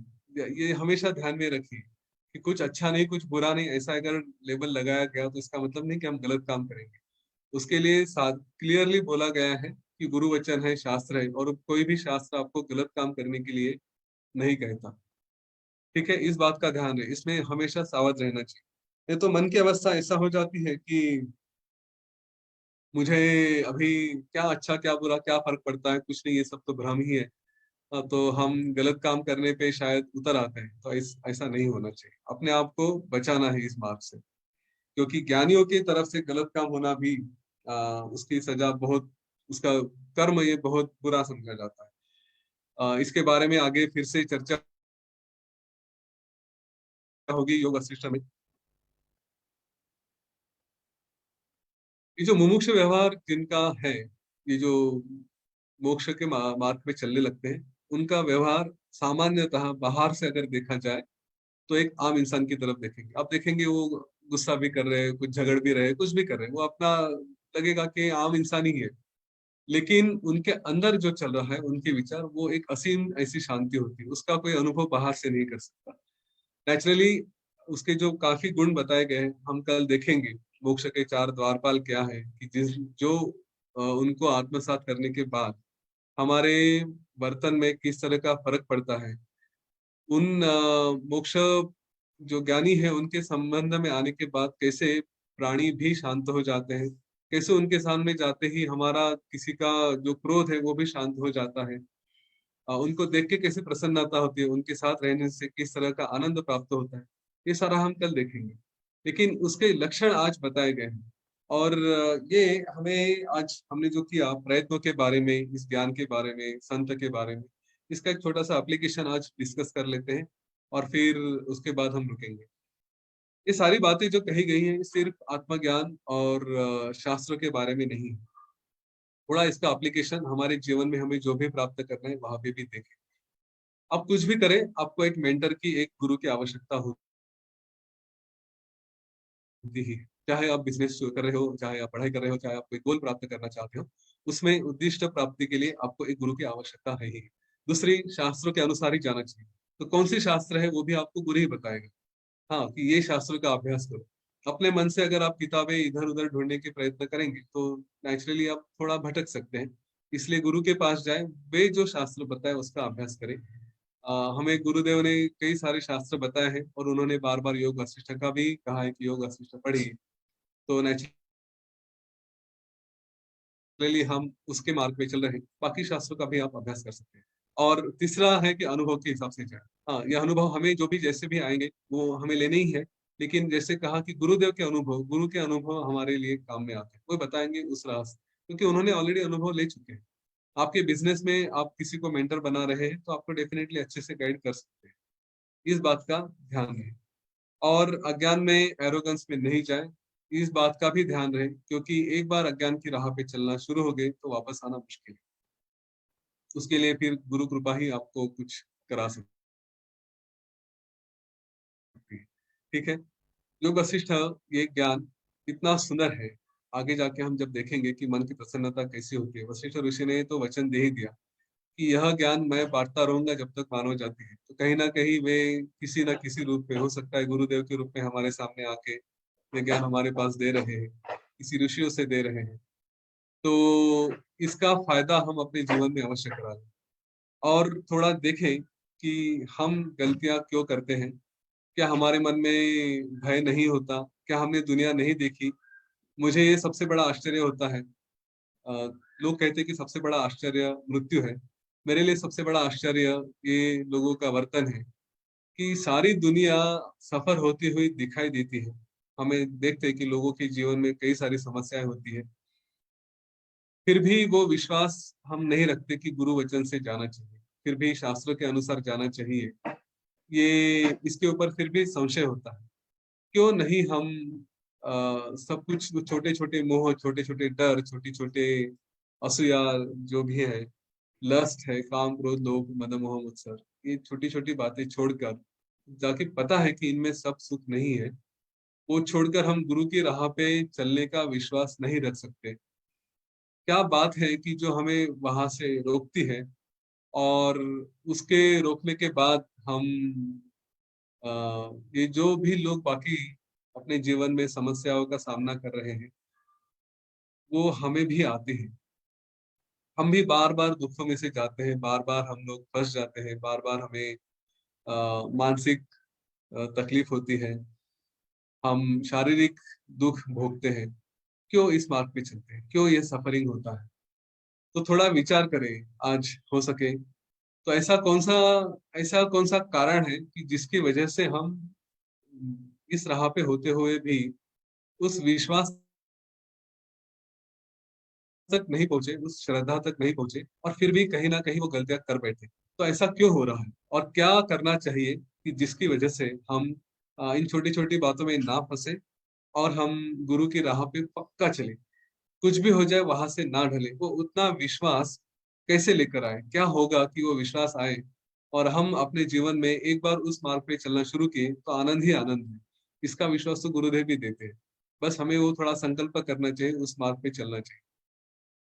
ये हमेशा ध्यान में रखिए कि कुछ अच्छा नहीं कुछ बुरा नहीं, ऐसा अगर लेबल लगाया गया तो इसका मतलब नहीं कि हम गलत काम करेंगे। उसके लिए साथ क्लियरली बोला गया है कि गुरु वचन है, शास्त्र है, और कोई भी शास्त्र आपको गलत काम करने के लिए नहीं कहता। ठीक है, इस बात का ध्यान है, इसमें हमेशा सावध रहना चाहिए। नहीं तो मन की अवस्था ऐसा हो जाती है कि मुझे अभी क्या अच्छा क्या बुरा क्या फर्क पड़ता है, कुछ नहीं, ये सब तो भ्रम ही है। तो हम गलत काम करने पे शायद उतर आते हैं। तो ऐसा नहीं होना चाहिए, अपने आप को बचाना है इस मार्ग से, क्योंकि ज्ञानियों की तरफ से गलत काम होना भी उसकी सजा बहुत, उसका कर्म ये बहुत बुरा समझा जाता है। इसके बारे में आगे फिर से चर्चा होगी योग वशिष्ठ में। ये जो मुमुक्ष व्यवहार जिनका है, ये जो मोक्ष के मार्ग पे चलने लगते हैं, उनका व्यवहार सामान्यतः बाहर से अगर देखा जाए तो एक आम इंसान की तरफ देखेंगे। आप देखेंगे वो गुस्सा भी कर रहे हैं, कुछ झगड़ भी रहे हैं, कुछ भी कर रहे हैं, वो अपना लगेगा कि आम इंसान ही है। लेकिन उनके अंदर जो चल रहा है, उनके विचार, वो एक असीम ऐसी शांति होती है, उसका कोई अनुभव बाहर से नहीं कर सकता। नेचुरली उसके जो काफी गुण बताए गए हैं, हम कल देखेंगे मोक्ष के चार द्वारपाल क्या है, कि जिस जो उनको आत्मसात करने के बाद हमारे वर्तन में किस तरह का फर्क पड़ता है। उन मोक्ष जो ज्ञानी है उनके संबंध में आने के बाद कैसे प्राणी भी शांत हो जाते हैं, कैसे उनके सामने जाते ही हमारा किसी का जो क्रोध है वो भी शांत हो जाता है। उनको देख के कैसे प्रसन्नता होती है, उनके साथ रहने से किस तरह का आनंद प्राप्त होता है, ये सारा हम कल देखेंगे। लेकिन उसके लक्षण आज बताए गए हैं, और ये हमें आज हमने जो किया प्रयत्नों के बारे में, इस ज्ञान के बारे में, संत के बारे में, इसका एक छोटा सा एप्लीकेशन आज डिस्कस कर लेते हैं, और फिर उसके बाद हम रुकेंगे। ये सारी बातें जो कही गई हैं सिर्फ आत्मज्ञान और शास्त्र के बारे में नहीं है। थोड़ा इसका एप्लीकेशन हमारे जीवन में हमें जो भी प्राप्त करना है वहां पे भी देखें। आप कुछ भी करें, आपको एक मेंटर की, एक गुरु की आवश्यकता होती ही। चाहे आप बिजनेस कर रहे हो, चाहे आप पढ़ाई कर रहे हो, चाहे आप कोई गोल प्राप्त करना चाहते हो, उसमें उद्दिष्ट प्राप्ति के लिए आपको एक गुरु की आवश्यकता है ही। दूसरी, शास्त्रों के अनुसार ही जाना चाहिए। तो कौन सी शास्त्र है वो भी आपको गुरु ही बताएगा, हाँ, कि ये शास्त्रों का अभ्यास करो। अपने मन से अगर आप किताबें इधर उधर ढूंढने के प्रयत्न करेंगे तो नेचुरली आप थोड़ा भटक सकते हैं। इसलिए गुरु के पास जाए, वे जो शास्त्र बताए उसका अभ्यास करें। हमें गुरुदेव ने कई सारे शास्त्र बताए हैं, और उन्होंने बार बार योग वशिष्ठ का भी कहा है कि योग वशिष्ठ पढ़िए। तो नेचुरली हम उसके मार्ग पे चल रहे हैं, बाकी शास्त्रों का भी आप अभ्यास कर सकते हैं। और तीसरा है कि अनुभव के हिसाब से जाए। हाँ, ये अनुभव हमें जो भी जैसे भी आएंगे वो हमें लेने ही है। लेकिन जैसे कहा कि गुरुदेव के अनुभव, गुरु के अनुभव हमारे लिए काम में आते हैं, वो बताएंगे उस रास्ते, क्योंकि उन्होंने ऑलरेडी अनुभव ले चुके हैं। आपके बिजनेस में आप किसी को मेंटर बना रहे हैं तो आपको डेफिनेटली अच्छे से गाइड कर सकते हैं, इस बात का ध्यान रहे। और अज्ञान में, एरोगेंस में नहीं जाए, इस बात का भी ध्यान रहे, क्योंकि एक बार अज्ञान की राह पे चलना शुरू हो गए तो वापस आना मुश्किल है। उसके लिए फिर गुरु कृपा ही आपको कुछ करा सकती है। ठीक है, योग वशिष्ठ, ये ज्ञान इतना सुंदर है। आगे जाके हम जब देखेंगे कि मन की प्रसन्नता कैसी होती है, वशिष्ठ ऋषि ने तो वचन दे ही दिया कि यह ज्ञान मैं बांटता रहूंगा जब तक मानव जाति है। तो कहीं ना कहीं वे किसी ना किसी रूप में, हो सकता है गुरुदेव के रूप में हमारे सामने आके ये ज्ञान हमारे पास दे रहे हैं, किसी ऋषियों से दे रहे हैं। तो इसका फायदा हम अपने जीवन में अवश्य करा लें और थोड़ा देखें कि हम गलतियां क्यों करते हैं। क्या हमारे मन में भय नहीं होता? क्या हमने दुनिया नहीं देखी? मुझे ये सबसे बड़ा आश्चर्य होता है। लोग कहते हैं कि सबसे बड़ा आश्चर्य मृत्यु है। मेरे लिए सबसे बड़ा आश्चर्य ये लोगों का वर्तन है कि सारी दुनिया सफर होती हुई दिखाई देती है। हमें देखते हैं कि लोगों के जीवन में कई सारी समस्याएं होती है, फिर भी वो विश्वास हम नहीं रखते कि गुरु वचन से जाना चाहिए, फिर भी शास्त्रों के अनुसार जाना चाहिए। ये इसके ऊपर फिर भी संशय होता है। क्यों नहीं हम सब कुछ, छोटे छोटे मोह, छोटे छोटे डर, छोटे छोटे असूया जो भी है, लस्ट है, काम क्रोध लोभ मद मोह मत्सर, ये छोटी छोटी बातें छोड़कर, जाके पता है कि इनमें सब सुख नहीं है, वो छोड़कर हम गुरु की राह पे चलने का विश्वास नहीं रख सकते। क्या बात है कि जो हमें वहां से रोकती है, और उसके रोकने के बाद हम अ, ये जो भी लोग बाकी अपने जीवन में समस्याओं का सामना कर रहे हैं, वो हमें भी आते हैं। हम भी बार बार दुखों में से जाते हैं, बार बार हम लोग फंस जाते हैं, बार बार हमें मानसिक तकलीफ होती है, हम शारीरिक दुख भोगते हैं। क्यों इस मार्ग पे चलते हैं? क्यों ये सफरिंग होता है? तो थोड़ा विचार करें आज हो सके तो। ऐसा कौन सा कारण है कि जिसकी वजह से हम इस राह पे होते हुए भी उस विश्वास तक नहीं पहुंचे, उस श्रद्धा तक नहीं पहुंचे, और फिर भी कहीं ना कहीं वो गलतियां कर बैठे। तो ऐसा क्यों हो रहा है और क्या करना चाहिए कि जिसकी वजह से हम इन छोटी छोटी बातों में ना फंसे और हम गुरु की राह पे पक्का चले। कुछ भी हो जाए वहां से ना ढले। वो उतना विश्वास कैसे लेकर आए? क्या होगा कि वो विश्वास आए और हम अपने जीवन में एक बार उस मार्ग पे चलना शुरू किए तो आनंद ही आनंद है। इसका विश्वास तो गुरुदेव भी देते हैं। बस हमें वो थोड़ा संकल्प करना चाहिए, उस मार्ग पे चलना चाहिए।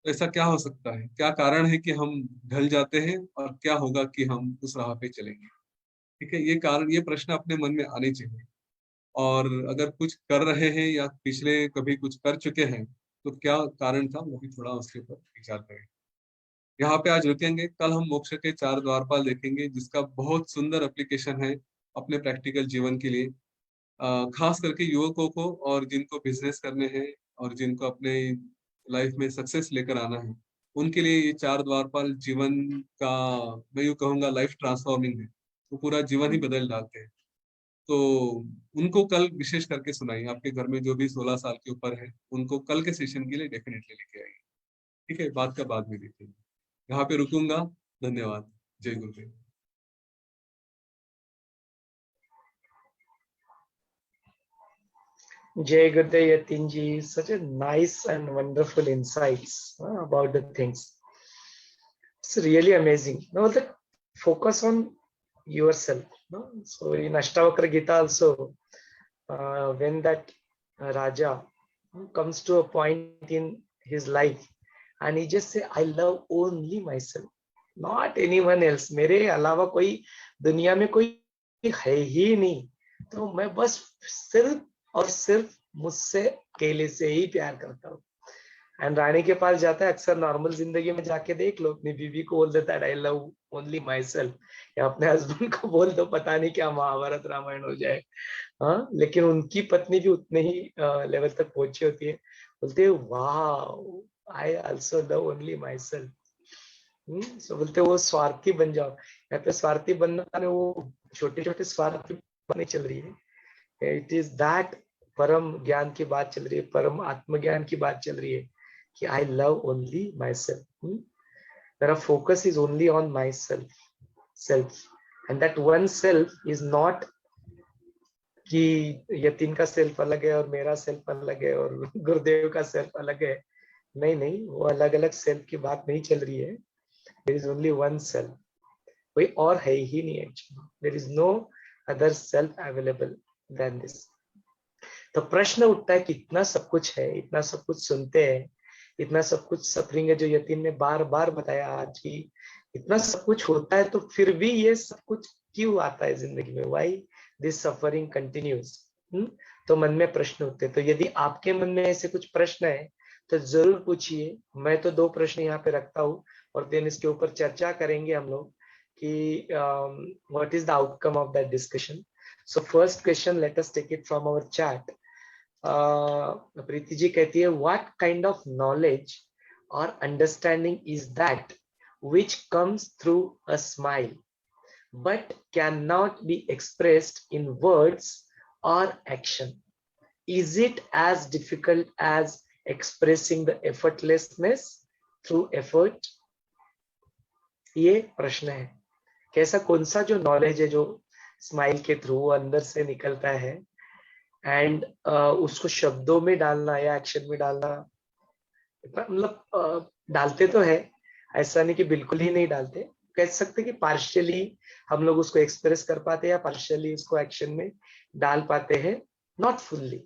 तो ऐसा क्या हो सकता है, क्या कारण है कि हम ढल जाते हैं, और क्या होगा कि हम उस राह पे चलेंगे? ठीक है, ये कारण, ये प्रश्न अपने मन में आने चाहिए। और अगर कुछ कर रहे हैं या पिछले कभी कुछ कर चुके हैं तो क्या कारण था, वो भी थोड़ा उसके ऊपर विचार करें। यहाँ पे आज रुकेंगे, कल हम मोक्ष के चार द्वारपाल देखेंगे जिसका बहुत सुंदर एप्लीकेशन है अपने प्रैक्टिकल जीवन के लिए। खास करके युवकों को, और जिनको बिजनेस करने हैं और जिनको अपने लाइफ में सक्सेस लेकर आना है, उनके लिए ये चार द्वारपाल जीवन का, मैं यूँ कहूँगा, लाइफ ट्रांसफॉर्मिंग है। वो पूरा जीवन ही बदल डालते हैं। तो उनको कल विशेष करके सुनाइए। आपके घर में जो भी 16 साल के ऊपर है, उनको कल के सेशन के लिए डेफिनेटली लेके आइए। ठीक है, बात का बाद में देखेंगे। यहाँ पे रुकूंगा। धन्यवाद। जय गुरुदेव। Jay Gurudev Yatin ji, such a nice and wonderful insights about the things. It's really amazing. No, the focus on yourself. No? So in Ashtavakra Gita also, when that Raja comes to a point in his life and he just say, I love only myself, not anyone else. मेरे अलावा कोई दुनिया में कोई है ही नहीं, तो मैं बस सिर्फ और सिर्फ मुझसे अकेले से ही प्यार करता हूँ। एंड रानी के पास जाता है, अक्सर नॉर्मल जिंदगी में जाके देख लो, अपनी बीवी को बोल देता है आई लव ओनली माई सेल्फ, या अपने हस्बैंड को बोल दो, पता नहीं क्या महाभारत रामायण हो जाए। हाँ, लेकिन उनकी पत्नी भी उतने ही लेवल तक पहुंची होती है, बोलते हैं वाह I also love only myself. So बोलते वो स्वार्थी बन जाओ। यहाँ पे स्वार्थी बनना, वो छोटे छोटे स्वार्थ नहीं चल रही है। इट इज दैट परम ज्ञान की बात चल रही है, परम आत्मज्ञान की बात चल रही है कि I love only myself. मेरा focus is only on myself and that one self is not कि यतीन का सेल्फ अलग है और मेरा सेल्फ अलग है और गुरुदेव का सेल्फ अलग है। नहीं नहीं, वो अलग अलग सेल्फ की बात नहीं चल रही है। There is only one self, कोई और है ही नहीं actually. There is no other self available than this. तो प्रश्न उठता है कि इतना सब कुछ है, इतना सब कुछ सुनते हैं, इतना सब कुछ सफरिंग है जो यतीन ने बार बार बताया आज की इतना सब कुछ होता है तो फिर भी ये सब कुछ क्यों आता है जिंदगी में, व्हाई दिस सफरिंग कंटिन्यूज। तो मन में प्रश्न होते हैं। तो यदि आपके मन में ऐसे कुछ प्रश्न है तो जरूर पूछिए। मैं तो 2 प्रश्न यहाँ पे रखता हूँ और देन इसके ऊपर चर्चा करेंगे हम लोग कि what is the outcome of that discussion. So first question, let us take it from our chat. Preeti ji कहती है, व्हाट काइंड ऑफ नॉलेज और understanding is that which comes through a smile but cannot be expressed in words or action? Is it as difficult as expressing the effortlessness through effort? ये प्रश्न है कि ऐसा कौन सा जो नॉलेज है जो स्माइल के थ्रू अंदर से निकलता है एंड उसको शब्दों में डालना या एक्शन में डालना, मतलब डालते तो है, ऐसा नहीं कि बिल्कुल ही नहीं डालते, कह सकते कि पार्शियली हम लोग उसको एक्सप्रेस कर पाते हैं या पार्शियली उसको एक्शन में डाल पाते हैं, नॉट फुल्ली,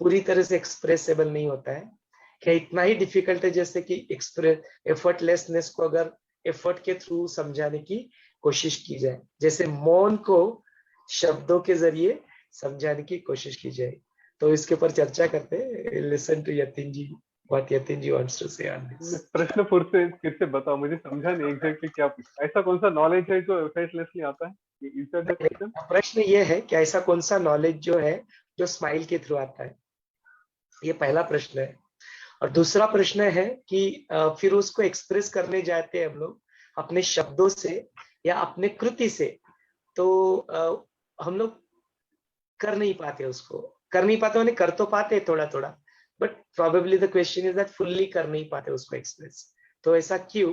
पूरी तरह से एक्सप्रेसेबल नहीं होता है। क्या इतना ही डिफिकल्ट है जैसे कि एक्सप्रेस एफर्टलेसनेस को अगर एफर्ट के थ्रू समझाने की कोशिश की जाए, जैसे मौन को शब्दों के जरिए समझाने की कोशिश की जाए। तो इसके ऊपर चर्चा करते हैं। Listen to Yatin ji, what Yatin ji wants to say on this. प्रश्न फिर से बताओ, मुझे समझा नहीं एग्जैक्टली क्या पूछा। ऐसा कौन सा नॉलेज है जो एफर्टलेसली आता है? Is that the question? प्रश्न ये है कि ऐसा कौन सा नॉलेज जो है जो स्माइल के थ्रू आता है, ये पहला प्रश्न है। और दूसरा प्रश्न है कि फिर उसको एक्सप्रेस करने जाते हैं हम लोग अपने शब्दों से या अपने कृति से, तो हम लोग कर नहीं पाते, उसको कर नहीं पाते, उन्हें कर तो पाते थोड़ा थोड़ा, but probably the question is that fully कर नहीं पाते उसको एक्सप्रेस। तो ऐसा क्यों?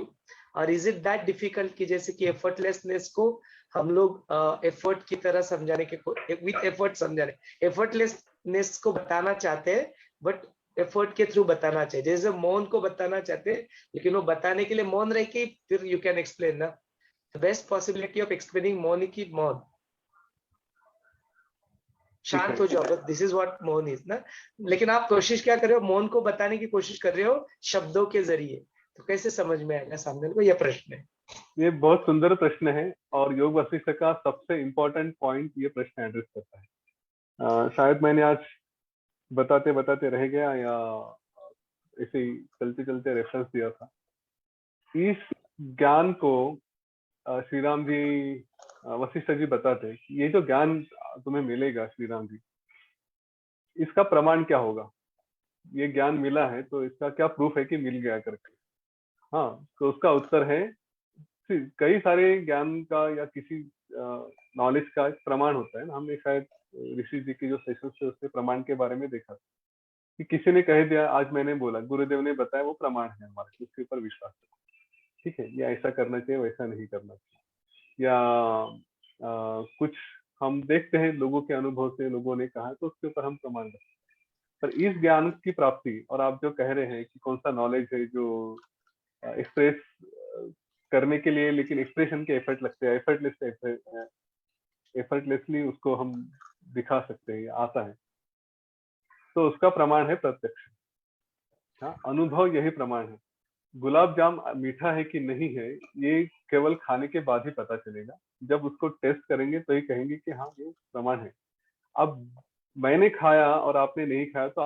और इज इट दैट डिफिकल्ट कि जैसे कि एफर्टलेसनेस को हम लोग एफर्ट की तरह समझाने के, विथ एफर्ट समझाने, एफर्टलेसनेस को बताना चाहते हैं बट एफर्ट के थ्रू बताना चाहिए। जैसे मौन को बताना चाहते हैं लेकिन वो बताने के लिए मौन रह के फिर यू कैन एक्सप्लेन ना, the best possibility of explaining मौन की मौन, शांत हो जाओ, बस दिस इज व्हाट मौन इज ना। लेकिन आप कोशिश क्या कर रहे हो, मौन को बताने की कोशिश कर रहे हो शब्दों के जरिए, तो कैसे समझ में आएगा सामने को? यह प्रश्न है। ये बहुत सुंदर प्रश्न है और योग वशिष्ठ का सबसे इम्पोर्टेंट पॉइंट ये प्रश्न एड्रेस करता है। शायद मैंने आज बताते बताते रह गया या ऐसे ही चलते चलते रेफरेंस दिया था। इस ज्ञान को श्री राम जी, वशिष्ठ जी बताते कि ये जो ज्ञान तुम्हें मिलेगा श्री राम जी, इसका प्रमाण क्या होगा? ये ज्ञान मिला है तो इसका क्या प्रूफ है कि मिल गया करके? हाँ, तो उसका उत्तर है कई सारे ज्ञान का या किसी नॉलेज का प्रमाण होता है ना। हमने शायद ऋषि जी की जो सेशन थे उसके प्रमाण के बारे में देखा कि किसी ने कह दिया, आज मैंने बोला, गुरुदेव ने बताया, वो प्रमाण है हमारा, उसके ऊपर विश्वास है, ठीक है, या ऐसा करना चाहिए वैसा नहीं करना चाहिए, या कुछ हम देखते हैं लोगों के अनुभव से, लोगों ने कहा तो उसके ऊपर हम प्रमाण रखते हैं। पर इस ज्ञान की प्राप्ति, और आप जो कह रहे हैं कि कौन सा नॉलेज है जो एक्सप्रेस करने के लिए, लेकिन एक्सप्रेशन के एफर्ट लगते हैं, एफर्टलेसली उसको हम दिखा सकते हैं, आता है, तो उसका प्रमाण है प्रत्यक्ष। हाँ, अनुभव यही प्रमाण है। गुलाब जाम मीठा है कि नहीं है ये केवल खाने के बाद ही पता चलेगा। जब उसको टेस्ट करेंगे तो ही कहेंगे कि हाँ ये प्रमाण है। अब मैंने खाया और आपने नहीं खाया तो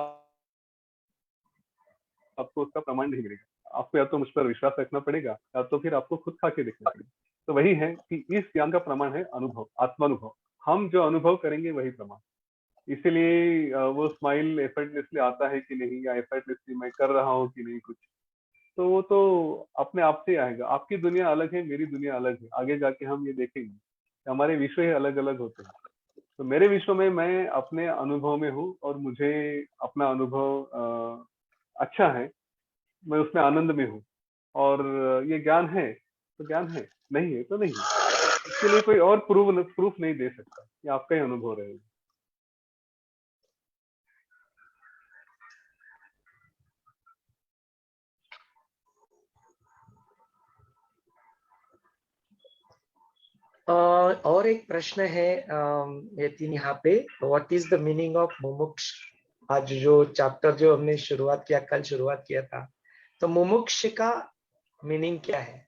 आपको उसका प्रमाण नहीं मिलेगा। आपको या तो मुझ पर विश्वास रखना पड़ेगा या तो फिर आपको खुद खा के देखना पड़ेगा। तो वही है कि इस ज्ञान का प्रमाण है अनुभव, आत्मानुभव। हम जो अनुभव करेंगे वही प्रमाण। इसीलिए वो स्माइल एफर्टलेसली आता है कि नहीं, या एफर्टलेसली मैं कर रहा हूँ कि नहीं कुछ, तो वो तो अपने आप से आएगा। आपकी दुनिया अलग है, मेरी दुनिया अलग है। आगे जाके हम ये देखेंगे हमारे विश्व ही अलग अलग होते हैं। तो मेरे विश्व में मैं अपने अनुभव में हूँ और मुझे अपना अनुभव अच्छा है, मैं उसमें आनंद में हूँ। और ये ज्ञान है तो ज्ञान है, नहीं है तो नहीं। इसके लिए कोई और प्रूफ नहीं दे सकता, ये आपका ही अनुभव रहेगा। और एक प्रश्न है यतीन यहाँ पे, what is the meaning of मुमुक्ष? आज जो चैप्टर जो हमने शुरुआत किया, कल शुरुआत किया था, तो मुमुक्ष का मीनिंग क्या है?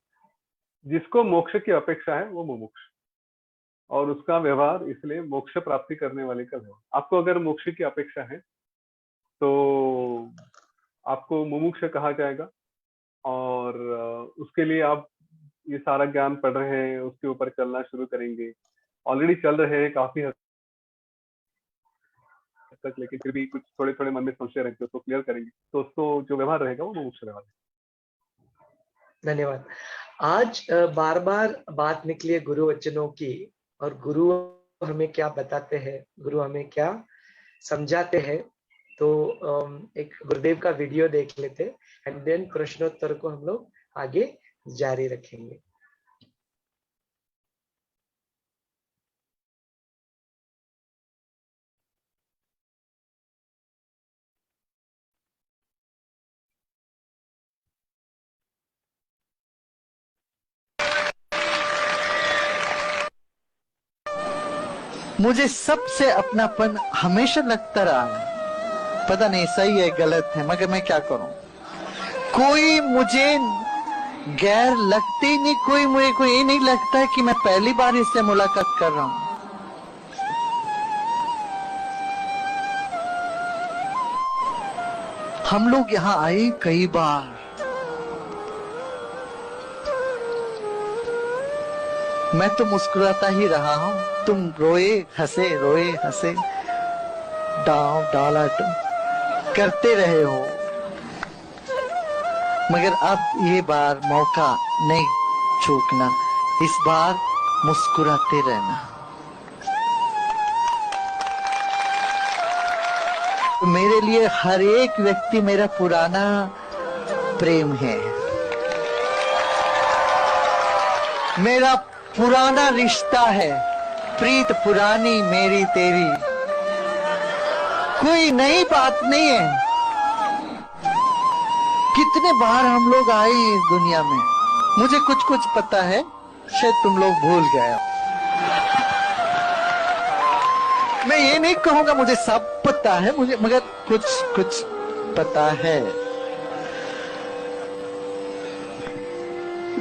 जिसको मोक्ष की अपेक्षा है वो मुमुक्ष, और उसका व्यवहार इसलिए मोक्ष प्राप्ति करने वाले का व्यवहार। आपको अगर मोक्ष की अपेक्षा है तो आपको मुमुक्ष कहा जाएगा, और उसके लिए आप ये सारा ज्ञान पढ़ रहे हैं, उसके ऊपर चलना शुरू करेंगे, ऑलरेडी चल रहे हैं काफी हद तक, लेकिन फिर भी कुछ थोड़े थोड़े मन में संशय रहते हो तो क्लियर करेंगे, तो उसको जो व्यवहार रहेगा वो मुमुक्ष व्यवहार है। धन्यवाद। आज बार बार बात निकली है गुरु वचनों की, और गुरु हमें क्या बताते हैं, गुरु हमें क्या समझाते हैं। तो एक गुरुदेव का वीडियो देख लेते एंड देन प्रश्नोत्तर को हम लोग आगे जारी रखेंगे। मुझे सबसे अपनापन हमेशा लगता रहा है, पता नहीं सही है गलत है, मगर मैं क्या करूं। कोई मुझे गैर लगते ही नहीं, कोई मुझे को ये नहीं लगता है कि मैं पहली बार इससे मुलाकात कर रहा हूं। हम लोग यहाँ आए कई बार, मैं तो मुस्कुराता ही रहा हूं, तुम रोए हंसे डाव डाला करते रहे हो, मगर अब ये बार मौका नहीं चूकना, इस बार मुस्कुराते रहना। तो मेरे लिए हर एक व्यक्ति मेरा पुराना प्रेम है, मेरा पुराना रिश्ता है, प्रीत पुरानी मेरी तेरी, कोई नई बात नहीं है। कितने बार हम लोग आए इस दुनिया में, मुझे कुछ कुछ पता है, शायद तुम लोग भूल गए। मैं ये नहीं कहूंगा मुझे सब पता है, मुझे मगर कुछ कुछ पता है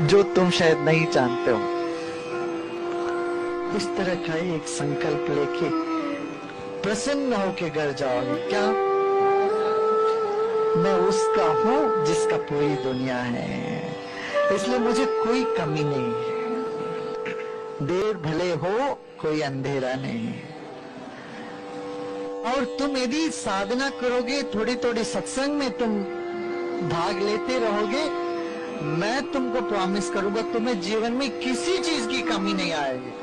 जो तुम शायद नहीं जानते हो। इस तरह का एक संकल्प लेके प्रसन्न होके घर जाओगे क्या? मैं उसका हूं जिसका पूरी दुनिया है, इसलिए मुझे कोई कमी नहीं है। देर भले हो कोई अंधेरा नहीं है। और तुम यदि साधना करोगे, थोड़ी थोड़ी सत्संग में तुम भाग लेते रहोगे, मैं तुमको प्रॉमिस करूंगा तुम्हें जीवन में किसी चीज की कमी नहीं आएगी।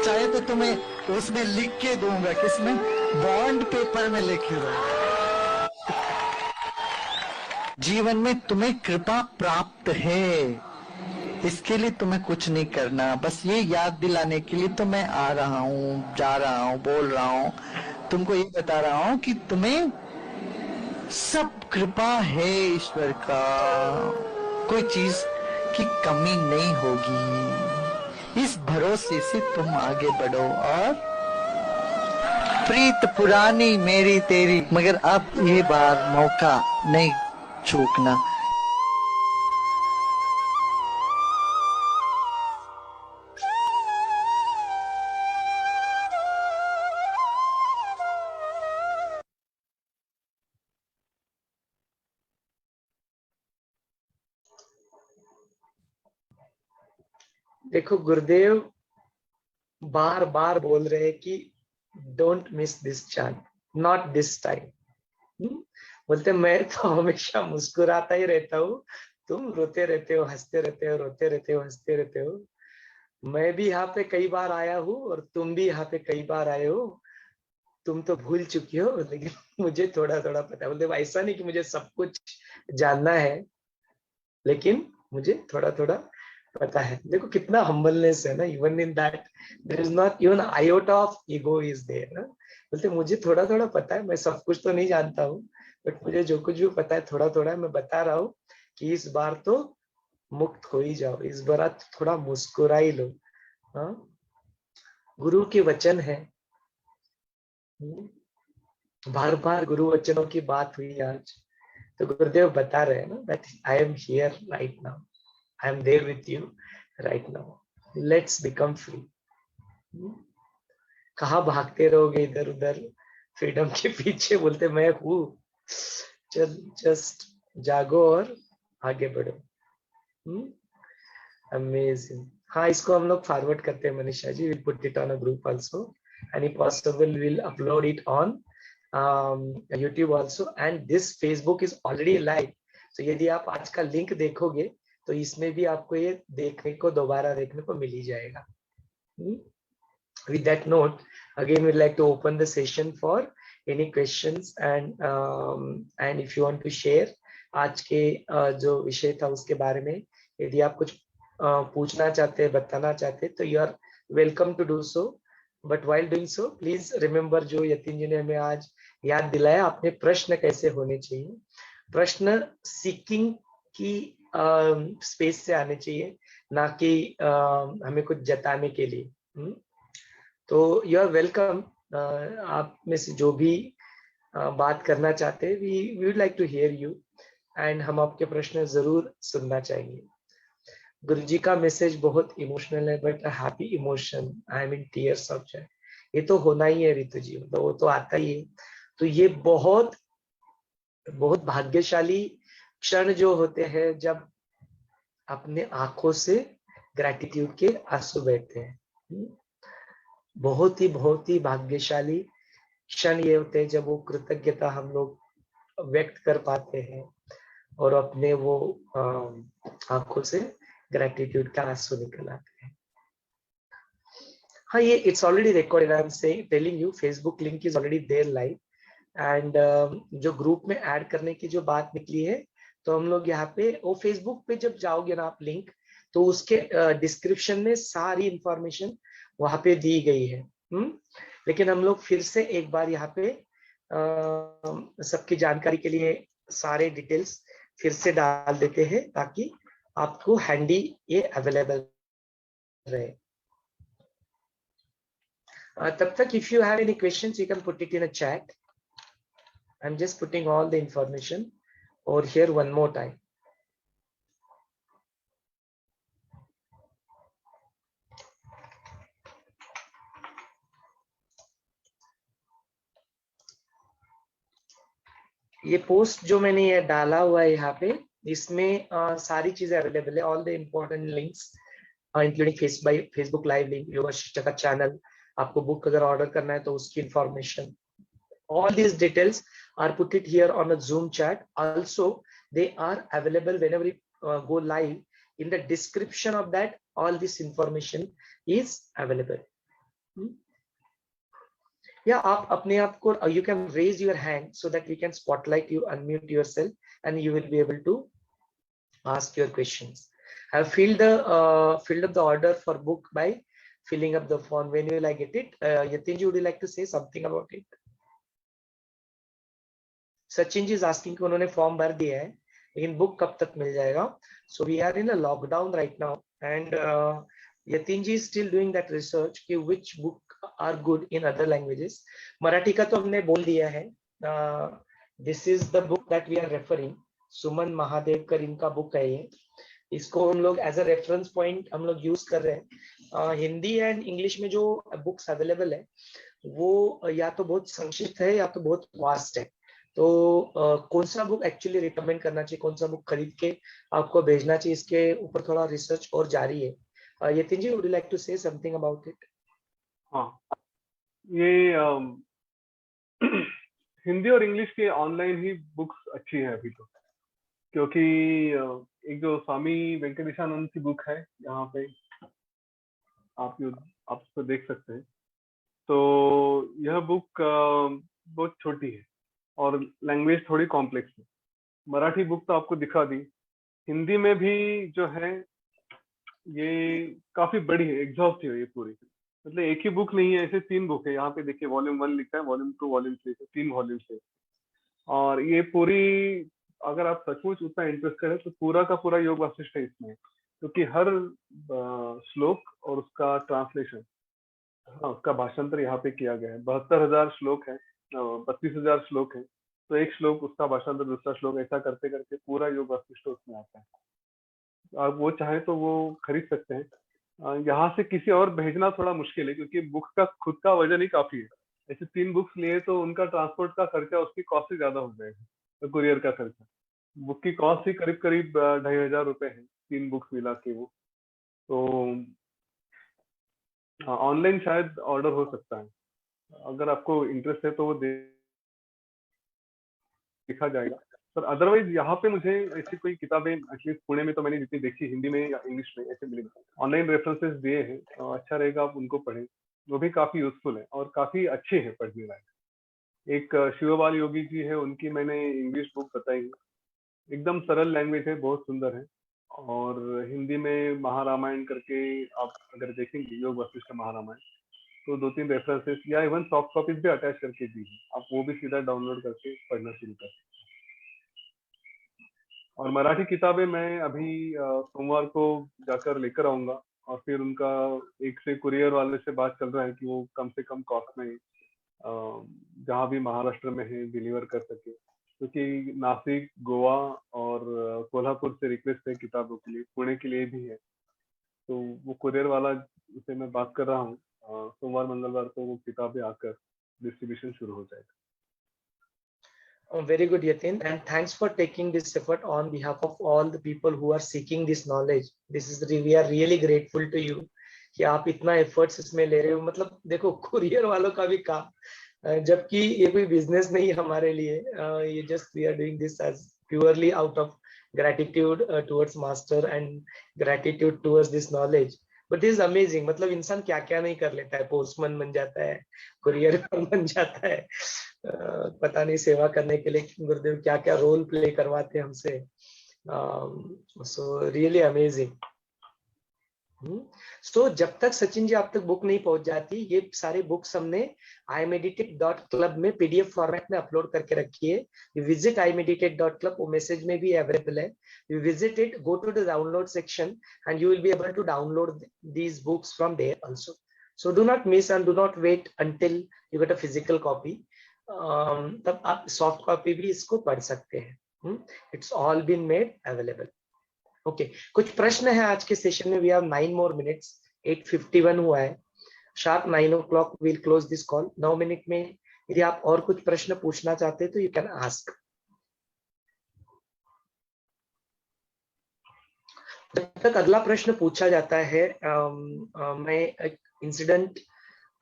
चाहे तो तुम्हें उसमें लिख के दूंगा, किसमें? बॉन्ड पेपर में लिख के दूंगा। जीवन में तुम्हें कृपा प्राप्त है, इसके लिए तुम्हें कुछ नहीं करना, बस ये याद दिलाने के लिए तो मैं आ रहा हूँ, जा रहा हूँ, बोल रहा हूँ, तुमको ये बता रहा हूँ कि तुम्हें सब कृपा है ईश्वर का, कोई चीज की कमी नहीं होगी। इस भरोसे से तुम आगे बढ़ो, और प्रीत पुरानी मेरी तेरी, मगर अब ये बार मौका नहीं चूकना। देखो गुरुदेव बार बार बोल रहे हैं कि don't miss this chance, not this time. बोलते मैं तो हमेशा मुस्कुराता ही रहता हूँ, तुम रोते रहते हो, हंसते रहते हो, रोते रहते हो, हंसते रहते हो। मैं भी यहाँ पे कई बार आया हूँ और तुम भी यहाँ पे कई बार आए हो, तुम तो भूल चुकी हो, लेकिन मुझे थोड़ा थोड़ा पता है। बोलते ऐसा नहीं कि मुझे सब कुछ जानना है, लेकिन मुझे थोड़ा थोड़ा पता है। देखो कितना हम्बलनेस है ना, even in that there is not even iota of ego is there. बोलते मुझे थोड़ा थोड़ा पता है, मैं सब कुछ तो नहीं जानता हूँ, बट मुझे जो कुछ भी पता है थोड़ा थोड़ा मैं बता रहा हूँ कि इस बार तो मुक्त हो ही जाओ, इस बार थोड़ा मुस्कुरा ही लो। हाँ, गुरु के वचन है, बार बार गुरु वचनों की बात हुई आज, तो गुरुदेव बता रहे हैं ना that I am here right now, I am there with you right now, let's become free. कहाँ भागते रहोगे इधर उधर फ्रीडम के पीछे, बोलते मैं हूँ, जस्ट जागो और आगे बढ़ो। अमेजिंग। हाँ, इसको हम लोग फॉरवर्ड करते हैं Manisha ji, will put it on a group also and if possible will upload it on YouTube also, and this Facebook is already live. तो यदि आप आज का लिंक देखोगे तो इसमें भी आपको ये देखने को, दोबारा देखने को मिल ही जाएगा। With that note, again we'd like to open the session for any questions and if you want to share आज के जो विषय था उसके बारे में, यदि आप कुछ पूछना चाहते हैं, बताना चाहते हैं, तो you are welcome to do so. But while doing so, please remember जो यतीन जी ने हमें आज याद दिलाया, अपने प्रश्न कैसे होने चाहिए। प्रश्न सीकिंग की स्पेस से आने चाहिए, ना कि हमें कुछ जताने के लिए। तो यू आर वेलकम, आप में से जो भी बात करना चाहते हैं, we would like to hear you and हम आपके प्रश्न जरूर सुनना चाहेंगे। गुरुजी का मैसेज बहुत इमोशनल है, but happy emotion, I am in tears of Joy. ये तो होना ही है ऋतु जी, तो वो तो आता ही है। तो ये बहुत बहुत भाग्यशाली क्षण जो होते हैं जब अपने आंखों से ग्रैटिट्यूड के आंसू बहते हैं। बहुत ही भाग्यशाली क्षण ये होते हैं जब वो कृतज्ञता हम लोग व्यक्त कर पाते हैं और अपने वो आंखों से ग्रैटिट्यूड का आंसू निकल आते हैं। हाँ, ये it's already recorded, I am saying, telling you, Facebook link is already there live and जो ग्रुप में ऐड करने की जो बात निकली है, तो हम लोग यहाँ पे वो फेसबुक पे जब जाओगे ना आप लिंक, तो उसके डिस्क्रिप्शन में सारी इंफॉर्मेशन वहां पे दी गई है। लेकिन हम लोग फिर से एक बार यहाँ पे सबकी जानकारी के लिए सारे डिटेल्स फिर से डाल देते हैं ताकि आपको हैंडी ये अवेलेबल रहे। तब तक if you have any questions you can put it in a chat. I'm just putting all the information over here one more time. ये पोस्ट जो मैंने ये डाला हुआ है यहाँ पे, इसमें सारी चीजें अवेलेबल है, all the important links including Facebook live link, योग वशिष्ठ का चैनल, आपको बुक अगर ऑर्डर करना है तो उसकी information, all these details are put it here on a Zoom chat. Also they are available whenever you go live. In the description of that, all this information is available. Yeah, आप अपने आप को, you can raise your hand so that we can spotlight you, unmute yourself, and you will be able to ask your questions. I've filled up the order for book by filling up the form. When will I get it? Yatin ji, would you like to say something about it? Sachin ji is asking कि उन्होंने form भर दिया है लेकिन book कब तक मिल जाएगा। So we are in a lockdown right now and Yatin ji is still doing that research कि which book are good in other languages. Marathi का तो हमने बोल दिया है, this is the book that we are referring, Suman Mahadevkar इनका बुक है ये, इसको हम लोग एज अ रेफरेंस पॉइंट हम लोग यूज कर रहे हैं। हिंदी एंड इंग्लिश में जो बुक्स अवेलेबल है वो या तो बहुत संक्षिप्त है या तो बहुत वास्ट है, तो कौन सा बुक एक्चुअली रिकमेंड करना चाहिए, कौन सा बुक खरीद के आपको भेजना चाहिए, इसके ऊपर थोड़ा रिसर्च और जारी है। Yatin ji, would you like to say something about it? हाँ, ये हिंदी और इंग्लिश के ऑनलाइन ही बुक्स अच्छी है अभी तो, क्योंकि एक जो स्वामी वेंकटेशानंद की बुक है यहाँ पे आप उसको देख सकते हैं, तो यह बुक बहुत छोटी है और लैंग्वेज थोड़ी कॉम्प्लेक्स है। मराठी बुक तो आपको दिखा दी, हिंदी में भी जो है ये काफी बड़ी है, एग्जॉस्टिव है ये पूरी, मतलब एक ही बुक नहीं है, ऐसे 3 बुक है। यहाँ पे देखिए वॉल्यूम 1 लिखा है, वॉल्यूम 2, वॉल्यूम 3, 3 वॉल्यूम है। और ये पूरी, अगर आप सचमुच उतना इंटरेस्टेड है तो पूरा का पूरा योग वासिष्ठ है इसमें, क्योंकि हर श्लोक और उसका ट्रांसलेशन, हाँ उसका भाषांतर यहाँ पे किया गया है। 72,000 श्लोक है, 32,000 श्लोक है तो एक श्लोक, उसका भाषांतर, दूसरा श्लोक, ऐसा करते करते पूरा योग वशिष्ठ उसमें आता है। आप वो चाहे तो वो खरीद सकते हैं। यहाँ से किसी और भेजना थोड़ा मुश्किल है, क्योंकि बुक का खुद का वजन ही काफी है। ऐसे 3 बुक्स लिए तो उनका ट्रांसपोर्ट का खर्चा, उसकी कॉस्ट ही ज्यादा हो जाएगा, तो कुरियर का खर्चा। बुक की कॉस्ट ही करीब करीब 2500 रुपए है, 3 बुक्स मिला के वो। तो ऑनलाइन शायद ऑर्डर हो सकता है, अगर आपको इंटरेस्ट है तो वो देखा जाएगा। पर अदरवाइज यहाँ पे मुझे ऐसी कोई किताबें, एटलीस्ट पुणे में तो मैंने जितनी देखी, हिंदी में या इंग्लिश में ऐसे मिली, ऑनलाइन रेफरेंसेस दिए हैं, अच्छा रहेगा आप उनको पढ़ें, वो भी काफी यूजफुल है और काफी अच्छे हैं पढ़ने लायक। एक शिवपाल योगी जी है, उनकी मैंने इंग्लिश बुक बताई है, एकदम सरल लैंग्वेज है, बहुत सुंदर है। और हिंदी में महारामायण करके आप अगर देखेंगे, योग वशिष्ठ महारामायण, तो 2-3 रेफरेंसेस या इवन सॉफ्ट कॉपीज भी अटैच करके दी है, आप वो भी सीधा डाउनलोड करके पढ़ना शुरू कर सकते हैं। और मराठी किताबें मैं अभी सोमवार को जाकर लेकर आऊंगा, और फिर उनका एक से कुरियर वाले से बात चल रहा है कि वो कम से कम कॉस्ट में जहाँ भी महाराष्ट्र में है डिलीवर कर सके, क्योंकि नासिक, गोवा और कोल्हापुर से रिक्वेस्ट है किताबों के लिए, पुणे के लिए भी है। तो वो कुरियर वाला से मैं बात कर रहा हूँ, सोमवार मंगलवार को वो किताबें आकर डिस्ट्रीब्यूशन शुरू हो जाएगा। Very good, Yatin, and thanks for taking this effort on behalf of all the people who are seeking this knowledge. We are really grateful to you कि आप इतना एफर्ट्स इसमें ले रहे हो। मतलब देखो, कुरियर वालों का भी काम, जबकि ये कोई बिजनेस नहीं हमारे लिए, ये just we are doing this as purely out of gratitude towards master and gratitude towards this knowledge. But is amazing, मतलब इंसान क्या क्या नहीं कर लेता है, पोस्टमैन बन जाता है, कुरियर बन जाता है, पता नहीं सेवा करने के लिए गुरुदेव क्या क्या रोल प्ले करवाते हैं हमसे। So really amazing. सो जब तक सचिन जी आप तक बुक नहीं पहुंच जाती, ये सारे बुक्स हमने iMeditate.club में PDF फॉर्मेट में अपलोड करके रखी है। यू विजिट iMeditate.club, वो मैसेज में भी अवेलेबल है। You visit it, go to the download section and you will be able to download these books from there also. So do not miss and do not wait until you get a physical copy, तब आप soft copy भी इसको पढ़ सकते हैं। It's all been made available. Okay, कुछ प्रश्न है आज के सेशन में। वी हैव 9 more minutes, 8:51 हुआ है, sharp 9 o'clock we'll close this call. 9 minute में यदि आप और कुछ प्रश्न पूछना चाहते हैं तो यू कैन आस्क। जब तक अगला प्रश्न पूछा जाता है, मैं एक इंसिडेंट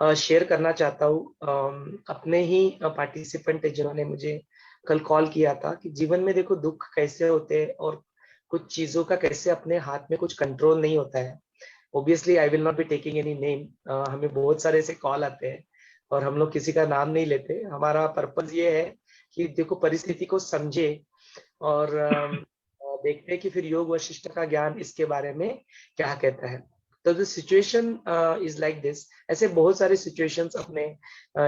शेयर करना चाहता हूँ। अपने ही पार्टिसिपेंट है जिन्होंने मुझे कल कॉल किया था कि जीवन में देखो दुख कैसे होते हैं और कुछ चीजों का कैसे अपने हाथ में कुछ कंट्रोल नहीं होता है। Obviously I will not be taking any name, हमें बहुत सारे ऐसे कॉल आते हैं और हम लोग किसी का नाम नहीं लेते। हमारा पर्पस ये है कि देखो परिस्थिति को समझे और देखते हैं कि फिर योग वशिष्ठ का ज्ञान इसके बारे में क्या कहता है। तो the situation is like this. ऐसे बहुत सारे सिचुएशंस अपने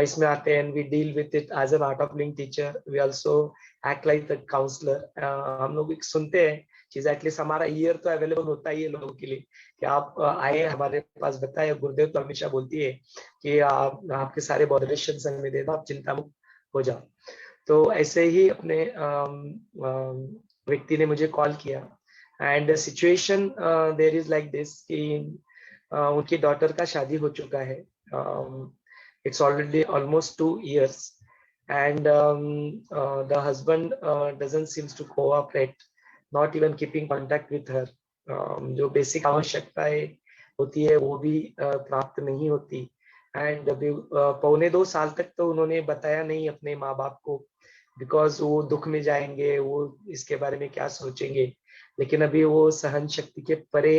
इसमें आते हैं। We deal with it as an Art of Living teacher, we also act like the counsellor. हम लोग सुनते हैं चीज, एटलीस्ट हमारा ईयर तो अवेलेबल होता ही है लोगों के लिए कि आप आए हमारे पास बताए। गुरुदेव तो हमेशा बोलती है कि आपके सारे बॉडरेशन संग में दे दो, आप चिंता मुक्त हो जाओ। तो ऐसे ही अपने व्यक्ति ने मुझे कॉल किया and situation there is like this कि उनकी डॉटर का शादी हो चुका है। It's already almost 2 years and the husband doesn't seems to cooperate, not even keeping contact with her. जो बेसिक आवश्यकताएं होती है वो भी प्राप्त नहीं होती। एंड 1.25 साल तक तो उन्होंने बताया नहीं अपने माँ बाप को, बिकॉज वो दुख में जाएंगे, वो इसके बारे में क्या सोचेंगे। लेकिन अभी वो सहन शक्ति के परे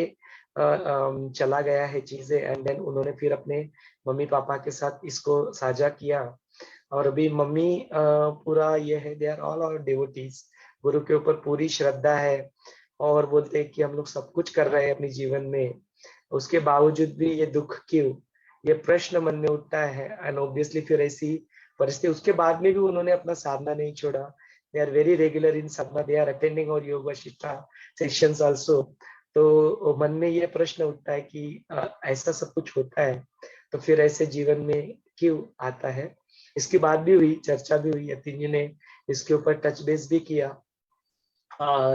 चला गया है चीजें। एंड देन उन्होंने फिर अपने मम्मी पापा के साथ इसको साझा किया और अभी मम्मी पूरा ये है, they are all our devotees, गुरु के ऊपर पूरी श्रद्धा है और बोलते हैं कि हम लोग सब कुछ कर रहे हैं अपने जीवन में, उसके बावजूद भी ये दुख क्यों, ये प्रश्न मन में उठता है। एंड ऑब्वियसली फिर ऐसी परिस्थिति, उसके बाद में भी उन्होंने अपना साधना नहीं छोड़ा। They are very regular in sadhana, they are attending और योग वशिष्ठा सेशंस आल्सो। तो मन में ये प्रश्न उठता है कि ऐसा सब कुछ होता है तो फिर ऐसे जीवन में क्यों आता है। इसकी बात भी हुई, चर्चा भी हुई। यतीन जी ने इसके ऊपर टच बेस भी किया,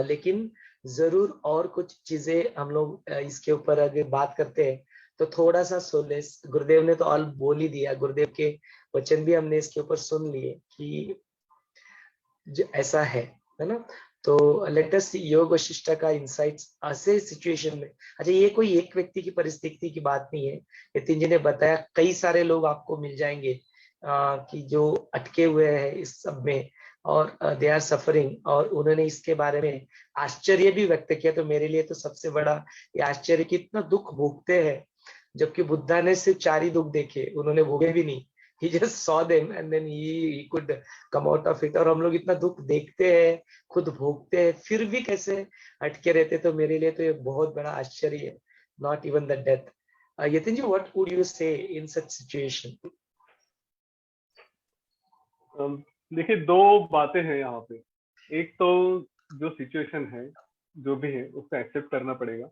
लेकिन जरूर और कुछ चीजें हम लोग इसके ऊपर अगर बात करते हैं तो थोड़ा सा सोलेस, गुरुदेव ने तो ऑल बोल ही दिया, गुरुदेव के वचन भी हमने इसके ऊपर सुन लिए कि ऐसा है ना। तो लेटेस्ट योग वशिष्ठ का इंसाइट्स ऐसे सिचुएशन में, अच्छा ये कोई एक व्यक्ति की परिस्थिति की बात नहीं है, नितिन जी ने बताया कई सारे लोग आपको मिल जाएंगे कि जो अटके हुए हैं इस सब में और दे आर सफरिंग, और उन्होंने इसके बारे में आश्चर्य भी व्यक्त किया। तो मेरे लिए तो सबसे बड़ा ये आश्चर्य कि इतना दुख भोगते हैं, जबकि बुद्धा ने सिर्फ 4 ही दुख देखे, उन्होंने भोगे भी नहीं। He just saw them and then he could come out of it। और हम लोग इतना दुख देखते हैं, खुद भोगते हैं, फिर भी कैसे अटके रहते, तो मेरे लिए तो ये बहुत बड़ा आश्चर्य है। Not even the death। Yatin ji, what would you say in such situation? देखिए, दो बातें हैं यहाँ पे। एक तो जो सिचुएशन है, जो भी है, उसको एक्सेप्ट करना पड़ेगा,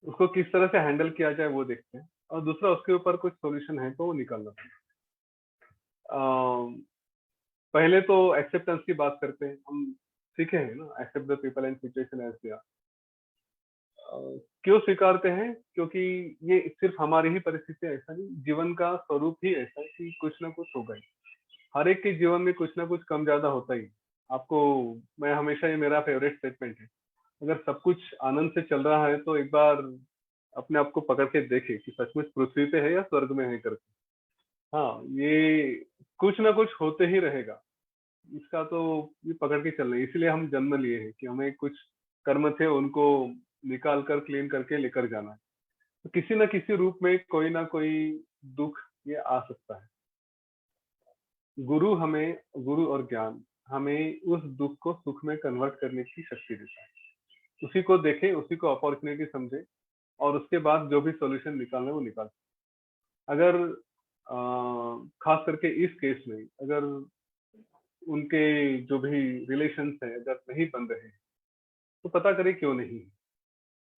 उसको किस तरह से हैंडल किया जाए वो देखते हैं, और दूसरा उसके ऊपर कुछ सॉल्यूशन है तो वो निकालना पड़ेगा। पहले तो एक्सेप्टेंस की बात करते हैं। हम सीखे हैं ना, accept the people and situation as they are. क्यों स्वीकारते हैं? क्योंकि ये सिर्फ हमारी ही परिस्थिति है ऐसा नहीं, जीवन का स्वरूप ही ऐसा है कि कुछ ना कुछ होगा ही। हर एक के जीवन में कुछ ना कुछ कम ज्यादा होता ही। आपको, मैं हमेशा, ये मेरा फेवरेट स्टेटमेंट है, अगर सब कुछ आनंद से चल रहा है तो एक बार अपने आप को पकड़ के देखे कि सचमुच पृथ्वी पे है या स्वर्ग में है करके। हाँ, ये कुछ ना कुछ होते ही रहेगा, इसका तो ये पकड़ के चल रहे हैं। इसलिए हम जन्म लिए हैं कि हमें कुछ कर्म थे, उनको निकाल कर क्लीन करके लेकर जाना है। तो किसी ना किसी रूप में कोई ना कोई दुख ये आ सकता है। गुरु और ज्ञान हमें उस दुख को सुख में कन्वर्ट करने की शक्ति देता है। उसी को देखे, उसी को अपॉर्चुनिटी समझे, और उसके बाद जो भी सॉल्यूशन निकालना है वो निकाल। अगर खास करके इस केस में, अगर उनके जो भी रिलेशंस है अगर नहीं बन रहे तो पता करें क्यों नहीं,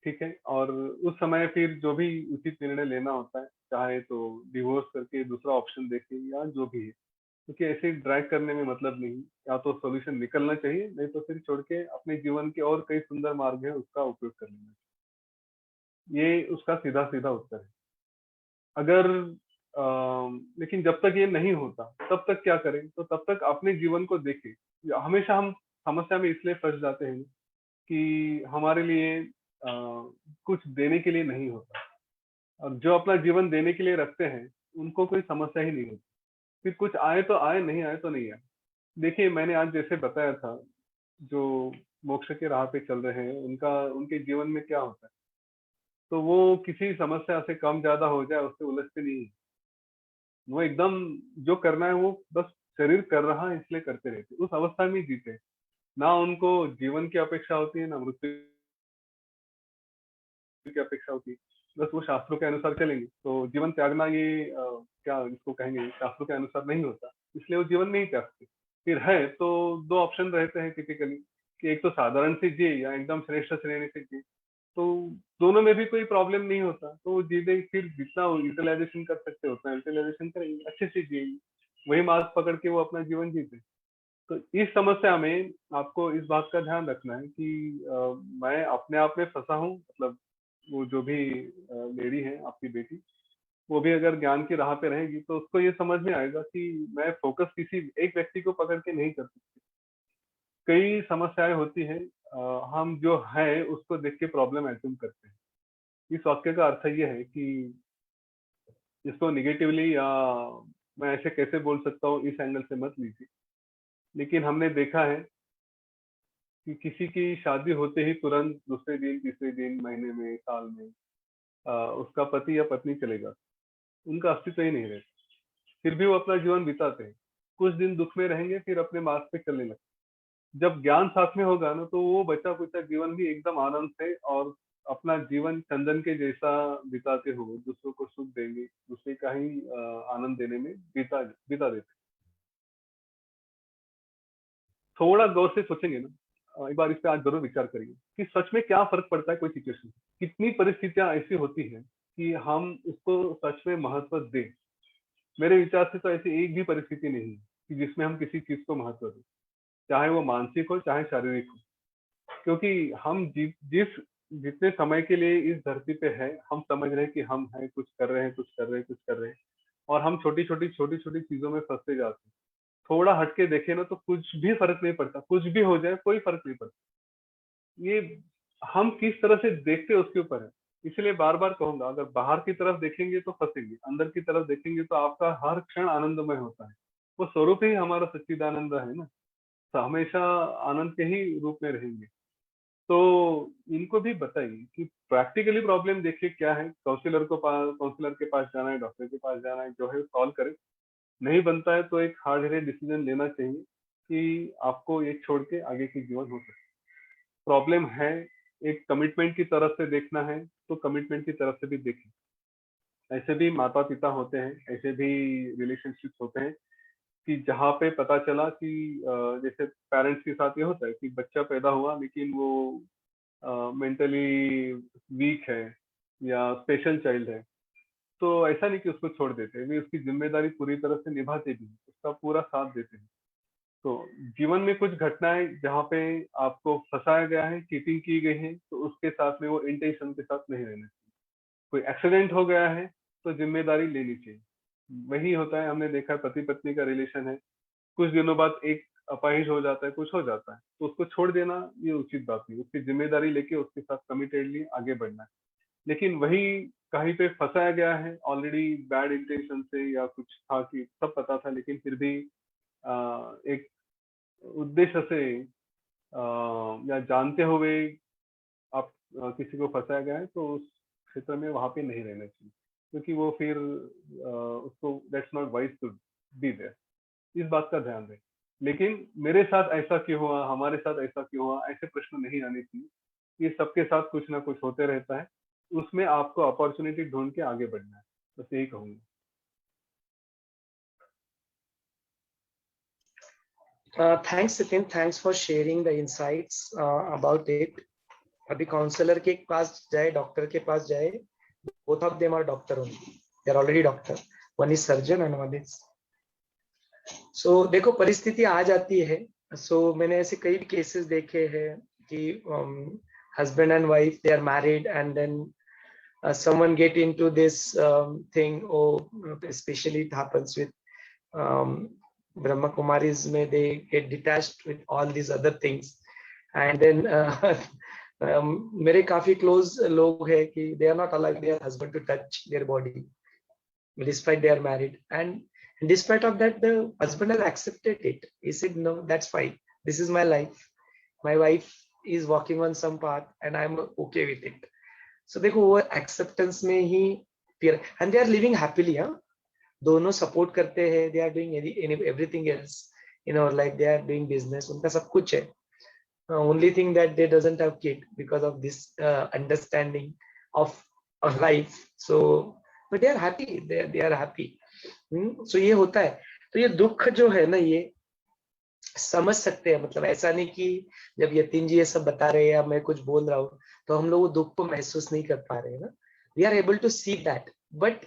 ठीक है। और उस समय फिर जो भी उचित निर्णय लेना होता है, चाहे तो डिवोर्स करके दूसरा ऑप्शन देखें या जो भी है, क्योंकि ऐसे ड्रैग करने में मतलब नहीं। या तो सॉल्यूशन निकलना चाहिए, नहीं तो फिर छोड़ के अपने जीवन के और कई सुंदर मार्ग है उसका उपयोग कर लेना चाहिए। ये उसका सीधा सीधा उत्तर है। अगर लेकिन जब तक ये नहीं होता तब तक क्या करें? तो तब तक अपने जीवन को देखें। हमेशा हम समस्या में इसलिए फंस जाते हैं कि हमारे लिए कुछ देने के लिए नहीं होता, और जो अपना जीवन देने के लिए रखते हैं उनको कोई समस्या ही नहीं होती। फिर कुछ आए तो आए, नहीं आए तो नहीं आए। देखिए, मैंने आज जैसे बताया था, जो मोक्ष के राह पे चल रहे हैं उनके जीवन में क्या होता है, तो वो किसी समस्या से कम ज्यादा हो जाए उससे उलझते नहीं है। वो एकदम जो करना है वो बस शरीर कर रहा है इसलिए करते रहते, उस अवस्था में जीते। ना उनको जीवन की अपेक्षा होती है, ना मृत्यु की अपेक्षा होती है। बस वो शास्त्रों के अनुसार चलेंगे। तो जीवन त्यागना ये क्या इसको कहेंगे, शास्त्रों के अनुसार नहीं होता, इसलिए वो जीवन नहीं त्यागते। फिर है तो दो ऑप्शन रहते हैं टिपिकली, कि एक तो साधारण से जिए या एकदम श्रेष्ठ श्रेणी से जिए। तो दोनों में भी कोई प्रॉब्लम नहीं होता, तो वो जीते, फिर जितना यूटिलाइजेशन कर सकते होता है यूटिलाइजेशन करेंगे, अच्छे से जिएंगे, वही मार्ग पकड़ के वो अपना जीवन जीते। तो इस समस्या में आपको इस बात का ध्यान रखना है कि मैं अपने आप में फंसा हूँ, मतलब वो जो भी लेडी है आपकी बेटी, वो भी अगर ज्ञान की राह पे रहेगी तो उसको ये समझ में आएगा कि मैं फोकस किसी एक व्यक्ति को पकड़ के नहीं कर सकती। कई समस्याएं होती हैं, हम जो है उसको देख के प्रॉब्लम एज्यूम करते हैं। इस वाक्य का अर्थ ये है कि इसको निगेटिवली या मैं ऐसे कैसे बोल सकता हूँ इस एंगल से मत लीजिए। लेकिन हमने देखा है कि किसी की शादी होते ही तुरंत दूसरे दिन, तीसरे दिन, महीने में, साल में उसका पति या पत्नी चले जाते, उनका अस्तित्व ही नहीं रहता। फिर भी वो अपना जीवन बिताते हैं, कुछ दिन दुख में रहेंगे, फिर अपने मार्ग पे चलने लगते। जब ज्ञान साथ में होगा ना, तो वो बचा कुचा जीवन भी एकदम आनंद से और अपना जीवन चंदन के जैसा बिताते हुए दूसरों को सुख देंगे, दूसरे का ही आनंद देने में बिता देते। थोड़ा गौर से सोचेंगे ना, एक बार इस पे आज जरूर विचार करिए कि सच में क्या फर्क पड़ता है कोई सिचुएशन। कितनी परिस्थितियां ऐसी होती हैं कि हम उसको सच में महत्व दें। मेरे विचार से तो ऐसी एक भी परिस्थिति नहीं है कि जिसमें हम किसी चीज को महत्व दें। चाहे वो मानसिक हो चाहे शारीरिक हो। क्योंकि हम जितने समय के लिए इस धरती पे है, हम समझ रहे हैं कि हम हैं, कुछ कर रहे हैं, कुछ कर रहे हैं, कुछ कर रहे हैं, और हम छोटी छोटी चीजों में फंसते जाते हैं। थोड़ा हटके देखे ना तो कुछ भी फर्क नहीं पड़ता, कुछ भी हो जाए कोई फर्क नहीं पड़ता। ये हम किस तरह से देखते हैं उसके ऊपर है। इसलिए बार बार कहूंगा, अगर बाहर की तरफ देखेंगे तो फंसेंगे, अंदर की तरफ देखेंगे तो आपका हर क्षण आनंदमय होता है। वो स्वरूप ही हमारा सच्चिदानंद है ना, तो हमेशा आनंद के ही रूप में रहेंगे। तो इनको भी बताइए कि प्रैक्टिकली प्रॉब्लम देखिए क्या है, काउंसलर के पास जाना है, डॉक्टर के पास जाना है, जो है सॉल्व करे। नहीं बनता है तो एक हार्ड हिटेड डिसीजन लेना चाहिए कि आपको ये छोड़ के आगे की जीवन हो सकता है। प्रॉब्लम है, एक कमिटमेंट की तरफ से देखना है तो कमिटमेंट की तरफ से भी देखें। ऐसे भी माता पिता होते हैं, ऐसे भी रिलेशनशिप्स होते हैं कि जहाँ पे पता चला कि जैसे पेरेंट्स के साथ ये होता है कि बच्चा पैदा हुआ लेकिन वो मेंटली वीक है या स्पेशल चाइल्ड है, तो ऐसा नहीं कि उसको छोड़ देते, वे उसकी जिम्मेदारी पूरी तरह से निभाते भी हैं, उसका पूरा साथ देते हैं। तो जीवन में कुछ घटनाएं जहाँ पे आपको फंसाया गया है, चीटिंग की गई है, तो उसके साथ में वो इंटेंशन के साथ नहीं रहना चाहिए। कोई एक्सीडेंट हो गया है तो जिम्मेदारी लेनी चाहिए। वही होता है, हमने देखा है पति पत्नी का रिलेशन है, कुछ दिनों बाद एक अपाहिज हो जाता है, कुछ हो जाता है, तो उसको छोड़ देना ये उचित बात नहीं, उसकी जिम्मेदारी लेके उसके साथ कमिटेडली आगे बढ़ना है। लेकिन वही कहीं पे फंसाया गया है ऑलरेडी बैड इंटेंशन से, या कुछ था कि सब पता था लेकिन फिर भी एक उद्देश्य से या जानते हुए आप किसी को फंसाया गया है, तो उस क्षेत्र में वहां पे नहीं रहना चाहिए, क्योंकि वो फिर उसको that's not wise to be there. इस बात का ध्यान दें। लेकिन मेरे साथ ऐसा क्यों हुआ, हमारे साथ ऐसा क्यों हुआ, ऐसे प्रश्न नहीं आने चाहिए। ये सबके साथ कुछ ना कुछ होते रहता है, उसमें आपको अपॉर्चुनिटी ढूंढ के आगे बढ़ना है, बस यही कहूंगा। Thanks Sithin, thanks for sharing the insights about it. अभी काउंसलर के पास जाए, डॉक्टर के पास जाए, both of them are doctor only. They are already doctor. One is surgeon and one is. So देखो परिस्थिति आ जाती है। So मैंने ऐसे कई केसेस देखे हैं कि husband and wife they are married and then someone get into this thing, or especially it happens with Brahma Kumaris, may they get detached with all these other things, and then मेरे काफी close लोग हैं कि they are not allowing their husband to touch their body despite they are married, and despite of that the husband has accepted it. He said no, that's fine, this is my life, my wife is walking on some path and I'm okay with it. So देखो वो acceptance में ही फिर, and they are living happily, हाँ, दोनों support करते हैं, they are doing everything else in our life, they are doing business, उनका सब कुछ है. Only thing that they doesn't have kid because of this understanding of life. So but they are happy, they are happy. So ये होता है. तो ये दुख जो है ना, ये समझ सकते हैं, मतलब ऐसा नहीं कि जब यतीन जी ये सब बता रहे हैं या मैं कुछ बोल रहा हूँ तो हम लोग वो दुख को महसूस नहीं कर पा रहे हैं ना. We are able to see that, but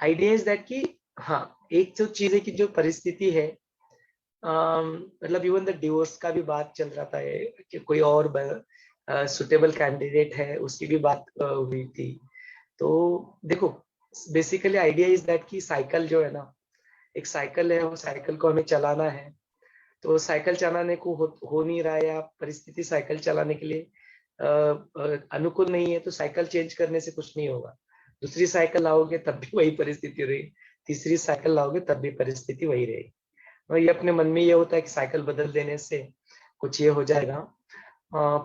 idea is that कि हाँ, एक जो चीज है कि जो परिस्थिति है, मतलब इवन द डिवोर्स का भी बात चल रहा था कि कोई और सुटेबल कैंडिडेट है, उसकी भी बात हुई थी. तो देखो बेसिकली आइडिया इज दैट कि साइकिल जो है ना, एक साइकिल है, वो साइकिल को हमें चलाना है. तो साइकिल चलाने को हो नहीं रहा है, या परिस्थिति साइकिल चलाने के लिए अनुकूल नहीं है, तो साइकिल चेंज करने से कुछ नहीं होगा. दूसरी साइकिल लाओगे तब भी वही परिस्थिति रहेगी, तीसरी साइकिल लाओगे तब भी परिस्थिति वही रहेगी. और ये अपने मन में ये होता है कि साइकिल बदल देने से कुछ ये हो जाएगा,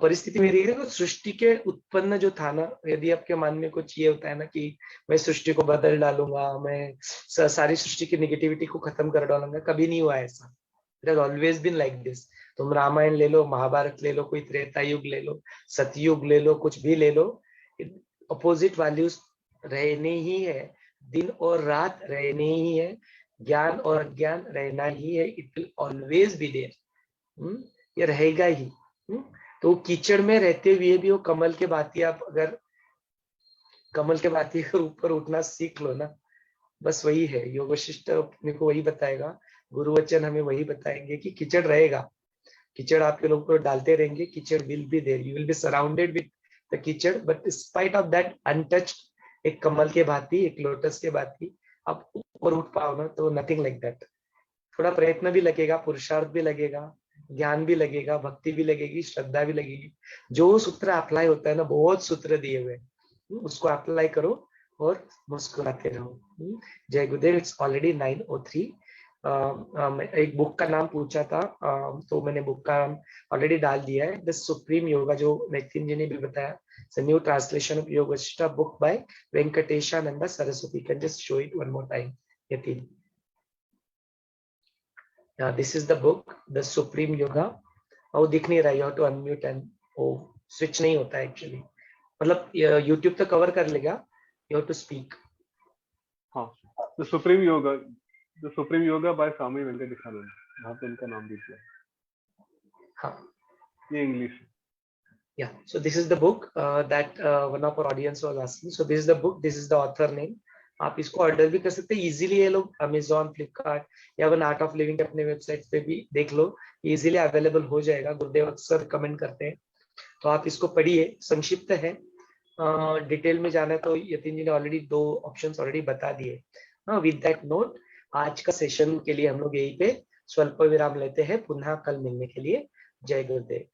परिस्थिति में रहेगी. तो सृष्टि के उत्पन्न जो था ना, यदि आपके मन में कुछ ये होता है ना कि मैं सृष्टि को बदल डालूंगा, मैं सारी सृष्टि की निगेटिविटी को खत्म कर डालूंगा, कभी नहीं हुआ ऐसा. It has always been like this. तुम रामायण ले लो, महाभारत ले लो, कोई त्रेता युग ले लो, सतयुग ले लो, कुछ भी ले लो, अपोजिट वैल्यूज रहने ही है, दिन और रात रहने ही है, ज्ञान और अज्ञान रहना ही है. It will always be there, ये रहेगा ही. तो कीचड़ में रहते हुए भी वो कमल के भांति, आप अगर कमल के भांति ऊपर उठना सीख लो ना, बस वही है. योग वशिष्ठ अपने को वही बताएगा, गुरु वचन हमें वही बताएंगे कि कीचड़ रहेगा, कीचड़ आपके लोग को डालते रहेंगे, कीचड़ will be there, you will be surrounded with the कीचड़, but spite of that untouched एक कमल के भांति, एक लोटस के भांति आप ऊपर उठ पाओ ना, तो नथिंग लाइक दैट। थोड़ा प्रयत्न भी लगेगा, पुरुषार्थ भी लगेगा, ज्ञान भी लगेगा, भक्ति भी लगेगी, श्रद्धा भी लगेगी। जो सूत्र अप्लाई होता है ना, बहुत सूत्र दिए हुए, उसको अप्लाई करो और मुस्कुराते रहो। जय गुरुदेव। It's already 9:03। एक बुक का नाम पूछा था, तो मैंने बुक का नाम ऑलरेडी डाल दिया है, द सुप्रीम योगा, जो नितिन जी ने भी बताया, new translation of Yoga Vashishtha, book by Venkatesananda Saraswati. Can just show it one more time Yatin. This is the book, the supreme yoga. और दिख नहीं रहा, you have to unmute and वो स्विच नहीं होता है एक्चुअली, मतलब यूट्यूब तो कवर कर लेगा, यू हैव टू स्पीक। हाँ, द सुप्रीम योगा बाय स्वामी वेंकटेशानंद, यहाँ पे उनका नाम भी दिया है। हाँ, ये English. Yeah, so this is the book that one of our audience was asking. So this is the book, this is the author name. आप इसको ऑर्डर भी कर सकते हैं इजीली, ये लोग अमेजॉन, फ्लिपकार्ट या वन आर्ट ऑफ लिविंग अपने वेबसाइट पे भी देख लो, इजीली अवेलेबल हो जाएगा। गुरुदेव अक्सर कमेंट करते हैं, तो आप इसको पढ़िए, संक्षिप्त है, डिटेल में जाना है तो यतीन जी ने ऑलरेडी 2 ऑप्शंस ऑलरेडी बता दिए। विद दैट नोट, आज का सेशन के लिए हम लोग यहीं पे स्वल्प विराम लेते हैं, पुनः कल मिलने के लिए। जय गुरुदेव।